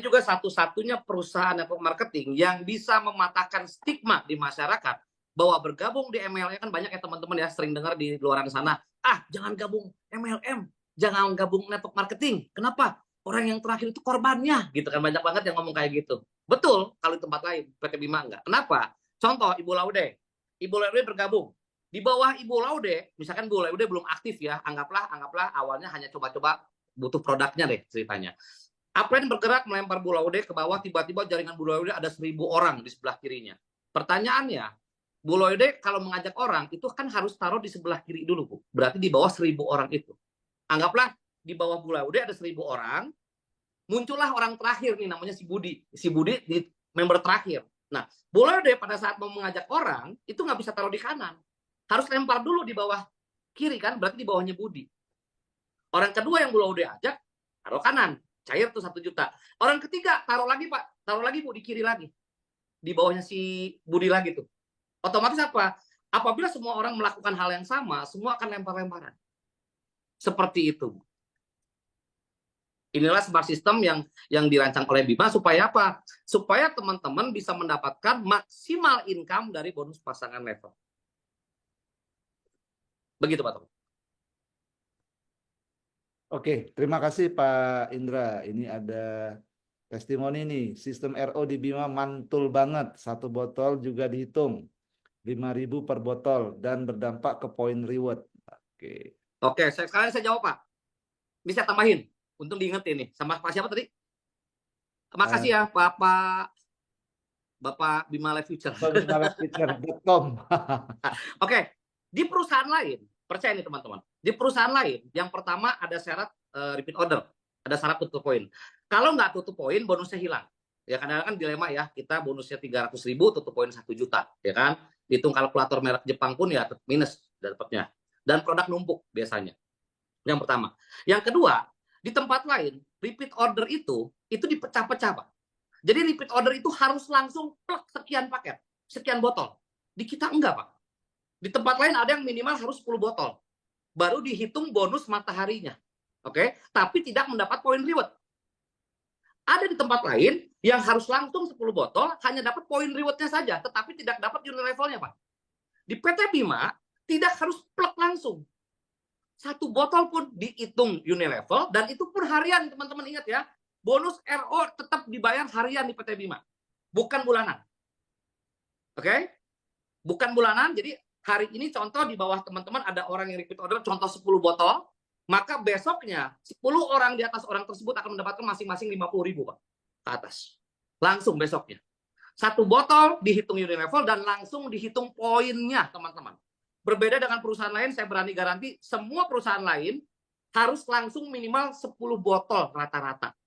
juga satu-satunya perusahaan network marketing yang bisa mematahkan stigma di masyarakat bahwa bergabung di MLM kan banyak ya teman-teman ya sering dengar di luaran sana, jangan gabung MLM, jangan gabung network marketing. Kenapa? Orang yang terakhir itu korbannya, gitu kan banyak banget yang ngomong kayak gitu. Betul kalau di tempat lain PT Bima enggak. Kenapa? Contoh Ibu Laude. Ibu Laude bergabung. Di bawah Ibu Laude, misalkan Ibu Laude belum aktif ya, anggaplah awalnya hanya coba-coba butuh produknya deh ceritanya. Apa yang bergerak melempar Bu Laude ke bawah, tiba-tiba jaringan Bu Laude ada 1.000 orang di sebelah kirinya. Pertanyaannya, Bu Laude kalau mengajak orang itu kan harus taruh di sebelah kiri dulu, Bu. Berarti di bawah 1.000 orang itu. Anggaplah di bawah Bu Laude ada 1.000 orang, muncullah orang terakhir nih namanya si Budi. Si Budi di member terakhir. Nah, Bu Laude pada saat mau mengajak orang itu nggak bisa taruh di kanan. Harus lempar dulu di bawah kiri kan, berarti di bawahnya Budi. Orang kedua yang Bu Laude ajak, taruh kanan. Cair tuh 1 juta. Orang ketiga, taruh lagi Pak. Taruh lagi Bu, di kiri lagi. Di bawahnya si Budi lagi tuh. Otomatis apa? Apabila semua orang melakukan hal yang sama, semua akan lempar-lemparan. Seperti itu. Inilah smart system yang dirancang oleh Bima supaya apa? Supaya teman-teman bisa mendapatkan maksimal income dari bonus pasangan level. Begitu Pak Tom. Oke, terima kasih Pak Indra. Ini ada testimoni nih. Sistem RO di Bima mantul banget. 1 botol juga dihitung. 5.000 per botol dan berdampak ke poin reward. Oke. Oke, sekarang saya jawab Pak. Bisa tambahin. Untung diingetin nih. Sama Pak siapa tadi? Terima kasih ya Bapak Bima Life Future. BimaLifeFuture.com. Oke, di perusahaan lain, percaya nih teman-teman, di perusahaan lain, yang pertama ada syarat repeat order, ada syarat tutup poin. Kalau nggak tutup poin, bonusnya hilang. Ya kadang-kadang kan dilema ya, kita bonusnya 300.000, tutup poin 1 juta, ya kan? Hitung kalkulator merek Jepang pun ya minus dapatnya. Dan produk numpuk biasanya. Yang pertama. Yang kedua, di tempat lain, repeat order itu dipecah-pecah, Pak. Jadi repeat order itu harus langsung plek sekian paket, sekian botol. Di kita enggak, Pak. Di tempat lain ada yang minimal harus 10 botol. Baru dihitung bonus mataharinya. Oke, tapi tidak mendapat poin reward. Ada di tempat lain yang harus langsung 10 botol, hanya dapat poin rewardnya saja, tetapi tidak dapat unit levelnya, Pak. Di PT Bima, tidak harus plek langsung. 1 botol pun dihitung unit level, dan itu pun harian, teman-teman ingat ya. Bonus RO tetap dibayar harian di PT Bima, bukan bulanan. Oke? Bukan bulanan, jadi hari ini contoh di bawah teman-teman ada orang yang repeat order contoh 10 botol, maka besoknya 10 orang di atas orang tersebut akan mendapatkan masing-masing 50.000 Pak ke atas. Langsung besoknya. 1 botol dihitung unit level dan langsung dihitung poinnya teman-teman. Berbeda dengan perusahaan lain, saya berani garansi semua perusahaan lain harus langsung minimal 10 botol rata-rata.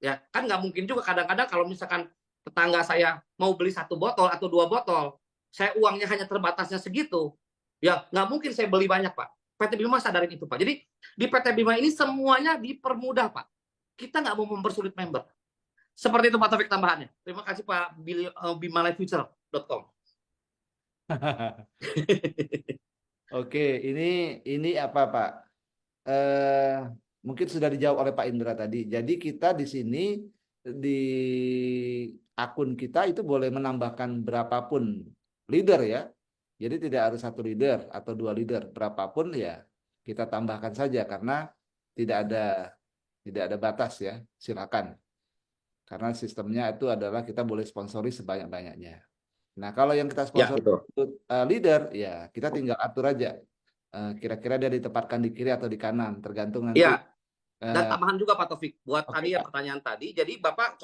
Ya, kan nggak mungkin juga kadang-kadang kalau misalkan tetangga saya mau beli 1 botol atau 2 botol, saya uangnya hanya terbatasnya segitu, ya nggak mungkin saya beli banyak Pak. PT Bima sadarin itu, Pak. Jadi di PT Bima ini semuanya dipermudah, Pak. Kita nggak mau mempersulit member. Seperti itu Pak Taufik tambahannya. Terima kasih Pak bimalifefuture.com. Oke, ini apa Pak? Eh, Mungkin sudah dijawab oleh Pak Indra tadi. Jadi kita di sini di akun kita itu boleh menambahkan berapapun leader ya. Jadi tidak harus satu leader atau dua leader, berapapun ya kita tambahkan saja karena tidak ada batas ya. Silakan. Karena sistemnya itu adalah kita boleh sponsori sebanyak-banyaknya. Nah, kalau yang kita Ya, sponsor betul. leader, ya kita tinggal atur aja. Kira-kira dia ditempatkan di kiri atau di kanan, tergantung nanti. Ya, dan tambahan juga Pak Taufik buat Oke, tadi ya Pak. pertanyaan tadi. Jadi Bapak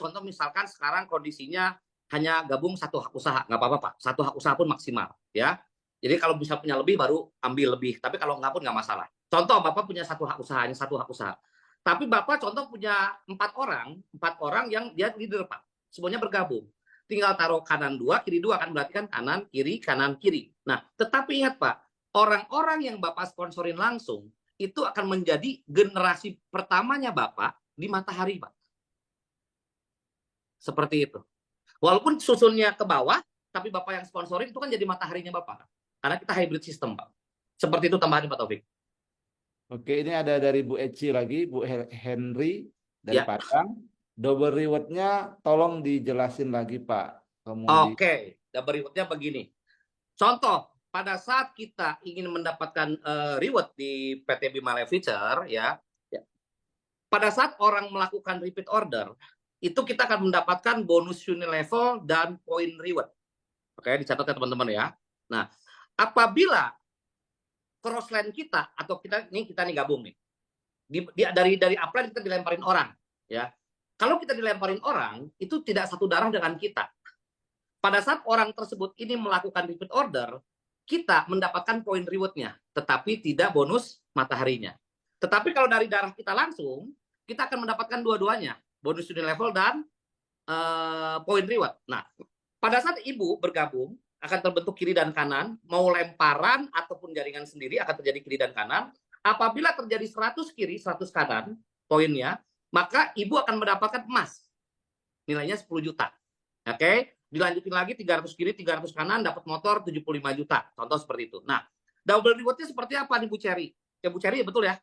contoh misalkan sekarang kondisinya hanya gabung satu hak usaha, nggak apa-apa Pak. Satu hak usaha pun maksimal, ya. Jadi kalau bisa punya lebih baru ambil lebih, tapi kalau nggak pun nggak masalah. Contoh Bapak punya satu hak usaha, ini satu hak usaha. Tapi Bapak contoh punya empat orang yang dia leader Pak. Semuanya bergabung. Tinggal taruh kanan dua, kiri dua kan berarti kan kanan kiri. Nah, tetapi ingat Pak, orang-orang yang Bapak sponsorin langsung itu akan menjadi generasi pertamanya Bapak di matahari, Pak. Seperti itu. Walaupun susunnya ke bawah, tapi Bapak yang sponsorin itu kan jadi mataharinya Bapak. Karena kita hybrid system, Pak. Seperti itu tambahan Pak Taufik. Oke, ini ada dari Bu Eci lagi, Bu Henry dari Ya. Padang. Double reward-nya tolong dijelasin lagi, Pak. Kemudian, Oke, double reward-nya begini. Contoh, pada saat kita ingin mendapatkan reward di PT Bima Life Future, ya, pada saat orang melakukan repeat order, itu kita akan mendapatkan bonus unit level dan point reward. Oke, dicatat ya teman-teman ya. Nah, apabila crossline kita atau kita nih gabung nih. Dari upline kita dilemparin orang, ya. Kalau kita dilemparin orang, itu tidak satu darah dengan kita. Pada saat orang tersebut ini melakukan repeat order, kita mendapatkan poin reward-nya, tetapi tidak bonus mataharinya. Tetapi kalau dari darah kita langsung, kita akan mendapatkan dua-duanya, bonus unit level dan poin reward. Nah, pada saat ibu bergabung, akan terbentuk kiri dan kanan, mau lemparan ataupun jaringan sendiri akan terjadi kiri dan kanan. Apabila terjadi 100 kiri, 100 kanan, poinnya, maka ibu akan mendapatkan emas. Nilainya 10 juta. Oke, dilanjutin lagi 300 kiri, 300 kanan, dapat motor 75 juta. Contoh seperti itu. Nah, double reward-nya seperti apa nih Bu Cherry? Ya Bu Cherry, betul ya?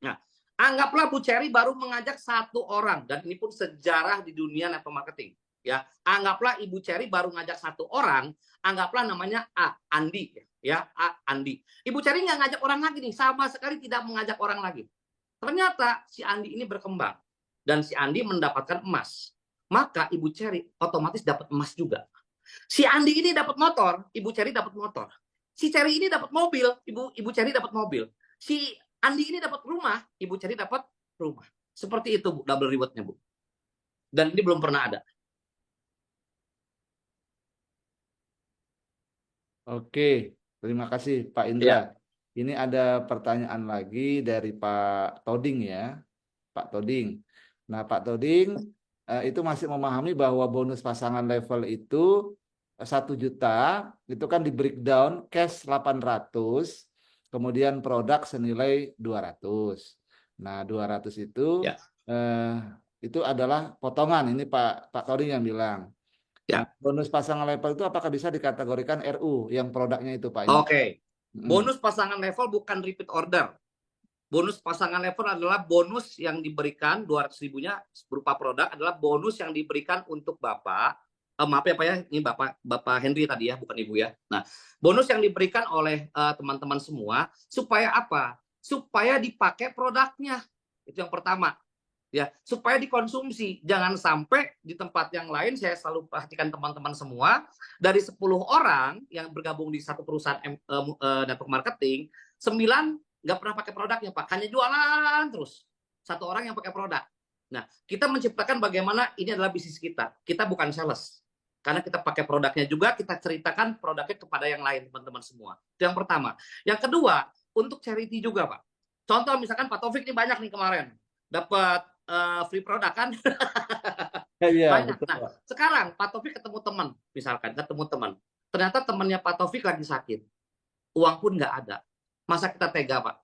Nah, anggaplah Bu Cherry baru mengajak satu orang, dan ini pun sejarah di dunia network marketing. Ya, anggaplah Ibu Cherry baru ngajak satu orang, anggaplah namanya Andi, ya Andi. Ibu Cherry nggak ngajak orang lagi nih, sama sekali tidak mengajak orang lagi. Ternyata si Andi ini berkembang dan si Andi mendapatkan emas. Maka Ibu Cherry otomatis dapat emas juga. Si Andi ini dapat motor, Ibu Cherry dapat motor. Si Cherry ini dapat mobil, Ibu Cherry dapat mobil. Si Andi ini dapat rumah, Ibu Cherry dapat rumah. Seperti itu Bu, double reward-nya Bu. Dan ini belum pernah ada. oke, terima kasih Pak Indra. Ya, Ini ada pertanyaan lagi dari Pak Toding ya, Pak Toding. Nah, Pak Toding itu masih memahami bahwa bonus pasangan level itu 1 juta, itu kan di breakdown cash 800, kemudian produk senilai 200. Nah, 200 itu ya, itu adalah potongan. Ini Pak Toding yang bilang. Nah, ya. bonus pasangan level itu apakah bisa dikategorikan RU yang produknya itu, Pak Indra? Oke. Bonus pasangan level bukan repeat order. Bonus pasangan level adalah bonus yang diberikan 200 ribunya berupa produk adalah bonus yang diberikan untuk Bapak. Maaf ya Pak ya, ini Bapak Henry tadi ya, bukan Ibu ya. Nah, bonus yang diberikan oleh teman-teman semua supaya apa? Supaya dipakai produknya. Itu yang pertama. Ya, supaya dikonsumsi. Jangan sampai di tempat yang lain, saya selalu perhatikan teman-teman semua, dari 10 orang yang bergabung di satu perusahaan network marketing, 9 nggak pernah pakai produknya Pak, hanya jualan terus. Satu orang yang pakai produk. Nah, kita menciptakan bagaimana ini adalah bisnis kita. Kita bukan sales. Karena kita pakai produknya juga, kita ceritakan produknya kepada yang lain, teman-teman semua. Itu yang pertama. Yang kedua, untuk charity juga Pak. Contoh misalkan Pak Taufik ini banyak nih kemarin. Dapat free produk kan. Iya, Banyak. betul, Nah, Pak. sekarang Pak Taufik ketemu teman, misalkan ketemu teman. Ternyata temannya Pak Taufik lagi sakit. Uang pun nggak ada. Masa kita tega, Pak,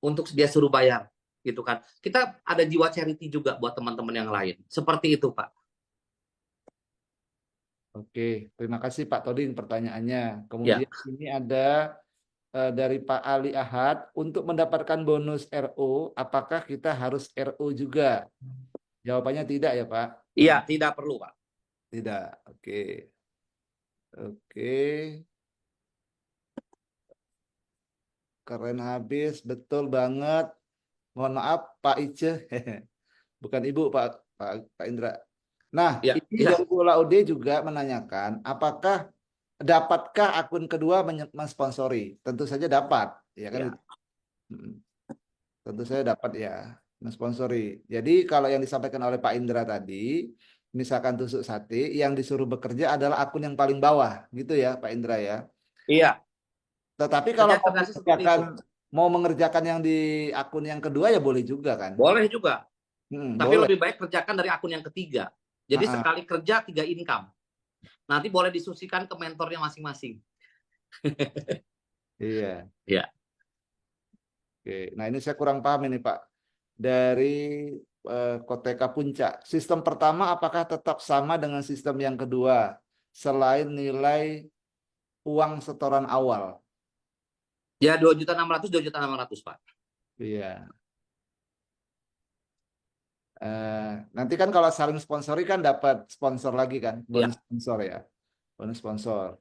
untuk dia suruh bayar, gitu kan? Kita ada jiwa charity juga buat teman-teman yang lain. Seperti itu, Pak. Oke, terima kasih Pak Toding pertanyaannya. Ya, Kemudian ini ada dari Pak Ali Ahad, untuk mendapatkan bonus RO, apakah kita harus RO juga? Jawabannya tidak ya Pak. iya, tidak perlu, Pak. Tidak. Oke. Oke. Keren habis, betul banget. Mohon maaf Pak Ice, bukan Ibu Pak Indra. Nah, Ya, ini ya, dari Bu Laude juga menanyakan, dapatkah akun kedua mensponsori? Tentu saja dapat, ya kan ya, itu. Mm. Tentu saja dapat ya mensponsori. Jadi kalau yang disampaikan oleh Pak Indra tadi, misalkan tusuk sate, yang disuruh bekerja adalah akun yang paling bawah, gitu ya Pak Indra ya. iya. Tetapi kalau Rekomendasi seperti itu. mau mengerjakan yang di akun yang kedua ya boleh juga kan? Boleh juga. Tapi Boleh. lebih baik kerjakan dari akun yang ketiga. Jadi Ah, ah. sekali kerja 3 income. Nanti boleh disusikan ke mentornya masing-masing. Iya. Ya, Oke. Nah ini saya kurang paham ini Pak. Dari Koteka Puncak. Sistem pertama apakah tetap sama dengan sistem yang kedua? Selain nilai uang setoran awal. ya 2.600.000, 2.600.000, Pak. Iya. Nanti kan kalau saling sponsori kan dapat sponsor lagi kan, bonus Ya, sponsor ya, bonus sponsor.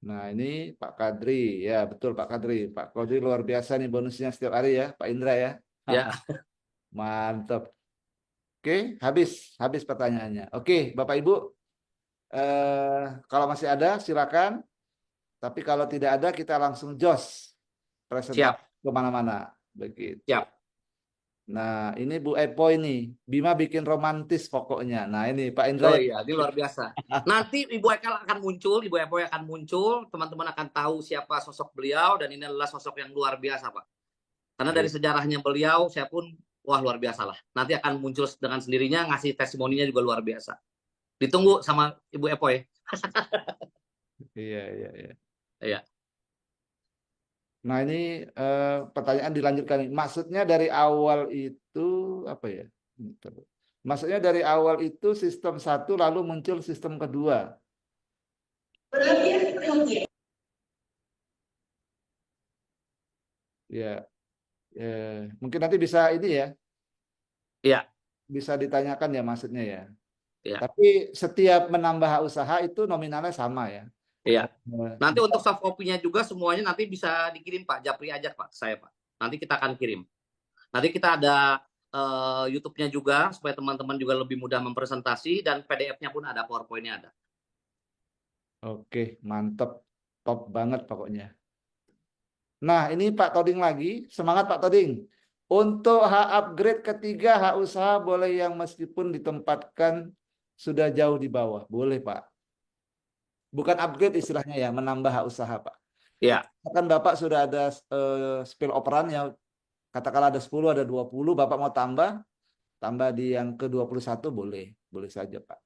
Nah ini Pak Kadri, ya betul Pak Kadri, Pak Kadri luar biasa nih bonusnya setiap hari ya, Pak Indra ya. ya. Mantap. Oke, habis habis pertanyaannya. Oke, Bapak Ibu, kalau masih ada silakan. Tapi kalau tidak ada kita langsung jos presentasi Siap, kemana-mana. Begitu. siap. Nah, ini Bu Epo ini. Bima bikin romantis pokoknya. Nah, ini Pak Indra Oh yang... iya, ini luar biasa. Nanti Ibu Eka akan muncul, Ibu Epo akan muncul, teman-teman akan tahu siapa sosok beliau, dan ini adalah sosok yang luar biasa, Pak. Karena dari sejarahnya beliau, saya pun, wah luar biasa lah. Nanti akan muncul dengan sendirinya, ngasih testimoninya juga luar biasa. Ditunggu sama Ibu Epo ya. Iya, iya, iya. Iya. Nah, ini pertanyaan dilanjutkan. Maksudnya dari awal itu apa ya? Bentar. Maksudnya dari awal itu sistem satu lalu muncul sistem kedua. Ya, mungkin nanti bisa ini ya, Iya, bisa ditanyakan ya maksudnya ya. iya, Tapi setiap menambah usaha itu nominalnya sama ya. iya. Eh, Nanti untuk soft copy-nya juga semuanya nanti bisa dikirim Pak, Japri aja Pak, saya Pak. Nanti kita akan kirim. Nanti kita ada YouTube-nya juga supaya teman-teman juga lebih mudah mempresentasi, dan PDF-nya pun ada, PowerPoint-nya ada. Oke, mantep. Top banget pokoknya. Nah, ini Pak Toding lagi. Semangat Pak Toding. Untuk hak upgrade ketiga, hak usaha boleh yang meskipun ditempatkan sudah jauh di bawah. Boleh Pak. Bukan upgrade istilahnya ya, menambah hak usaha Pak. Ya, Kan Bapak sudah ada spill operan ya, katakanlah ada 10, ada 20, Bapak mau tambah di yang ke-21 boleh. Boleh saja Pak.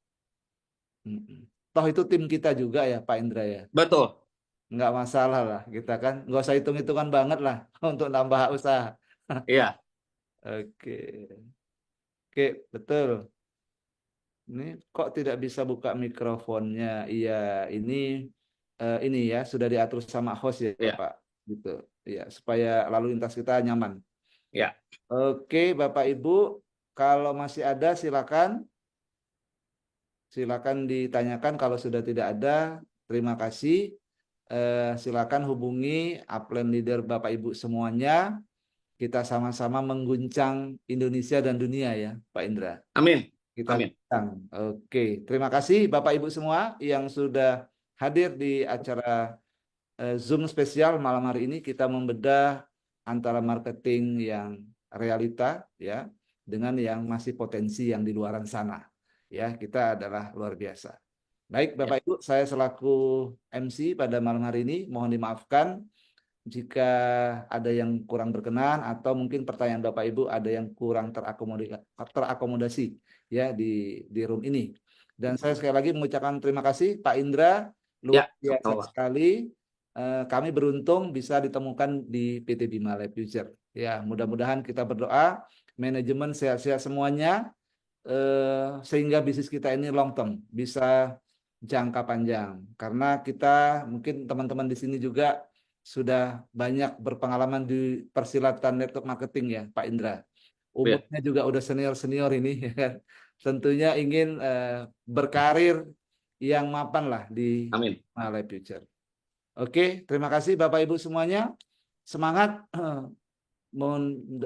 Mm-mm. Toh itu tim kita juga ya Pak Indra ya. betul. Nggak masalah lah kita kan. Nggak usah hitung-hitungan banget lah untuk nambah hak usaha. Iya, Oke. Oke, betul. Ini kok tidak bisa buka mikrofonnya? Iya, ini ya sudah diatur sama host ya, iya, Pak. Gitu. Iya, supaya lalu lintas kita nyaman. iya. Oke, Bapak Ibu, kalau masih ada silakan. Silakan ditanyakan kalau sudah tidak ada. Terima kasih. Silakan hubungi upline leader Bapak Ibu semuanya. Kita sama-sama mengguncang Indonesia dan dunia ya, Pak Indra. Amin, Kita amin. guncang. Oke, terima kasih Bapak Ibu semua yang sudah hadir di acara Zoom spesial malam hari ini. Kita membedah antara marketing yang realita ya dengan yang masih potensi yang di luaran sana. Ya, kita adalah luar biasa. Baik, Ya. Bapak Ibu, saya selaku MC pada malam hari ini mohon dimaafkan jika ada yang kurang berkenan atau mungkin pertanyaan Bapak Ibu ada yang kurang terakomodasi ya di room ini. Dan saya sekali lagi mengucapkan terima kasih Pak Indra luar Ya, biasa sama-sama. sekali. Kami beruntung bisa ditemukan di PT Bima Life Future. Ya, mudah-mudahan kita berdoa manajemen sehat-sehat semuanya, sehingga bisnis kita ini long term, bisa jangka panjang. Karena kita mungkin teman-teman di sini juga sudah banyak berpengalaman di persilatan network marketing ya, Pak Indra. Ya, Umurnya juga udah senior-senior ini, ya kan. Tentunya ingin berkarir yang mapan lah di amin. Life Future. Oke, terima kasih Bapak Ibu semuanya. Semangat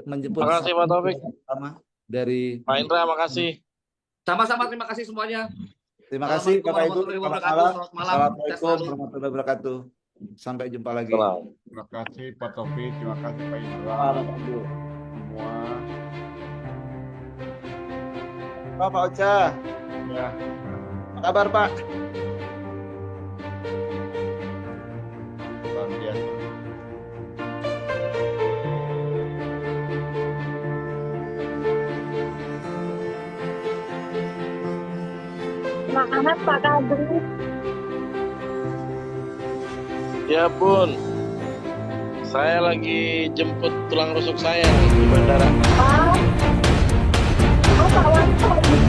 menjemput Terima kasih Pak Taufik. pertama dari Pak Indra, makasih. Sama-sama, terima kasih semuanya. Terima kasih Assalamualaikum Bapak Ibu. warahmatullahi Selamat wabarakatuh. malam. Selamat malam. Sehat Assalamualaikum selalu. warahmatullahi wabarakatuh. Sampai jumpa lagi. Salam. Terima kasih Pak Taufik, terima kasih Pak Indra, Bapak Ibu. semua. Pak Ocha, Ya, apa kabar Pak? luar biasa. Semangat Pak Kadri. Ya Bun, saya lagi jemput tulang rusuk saya di bandara. Pak. Oh, Pak Wanto.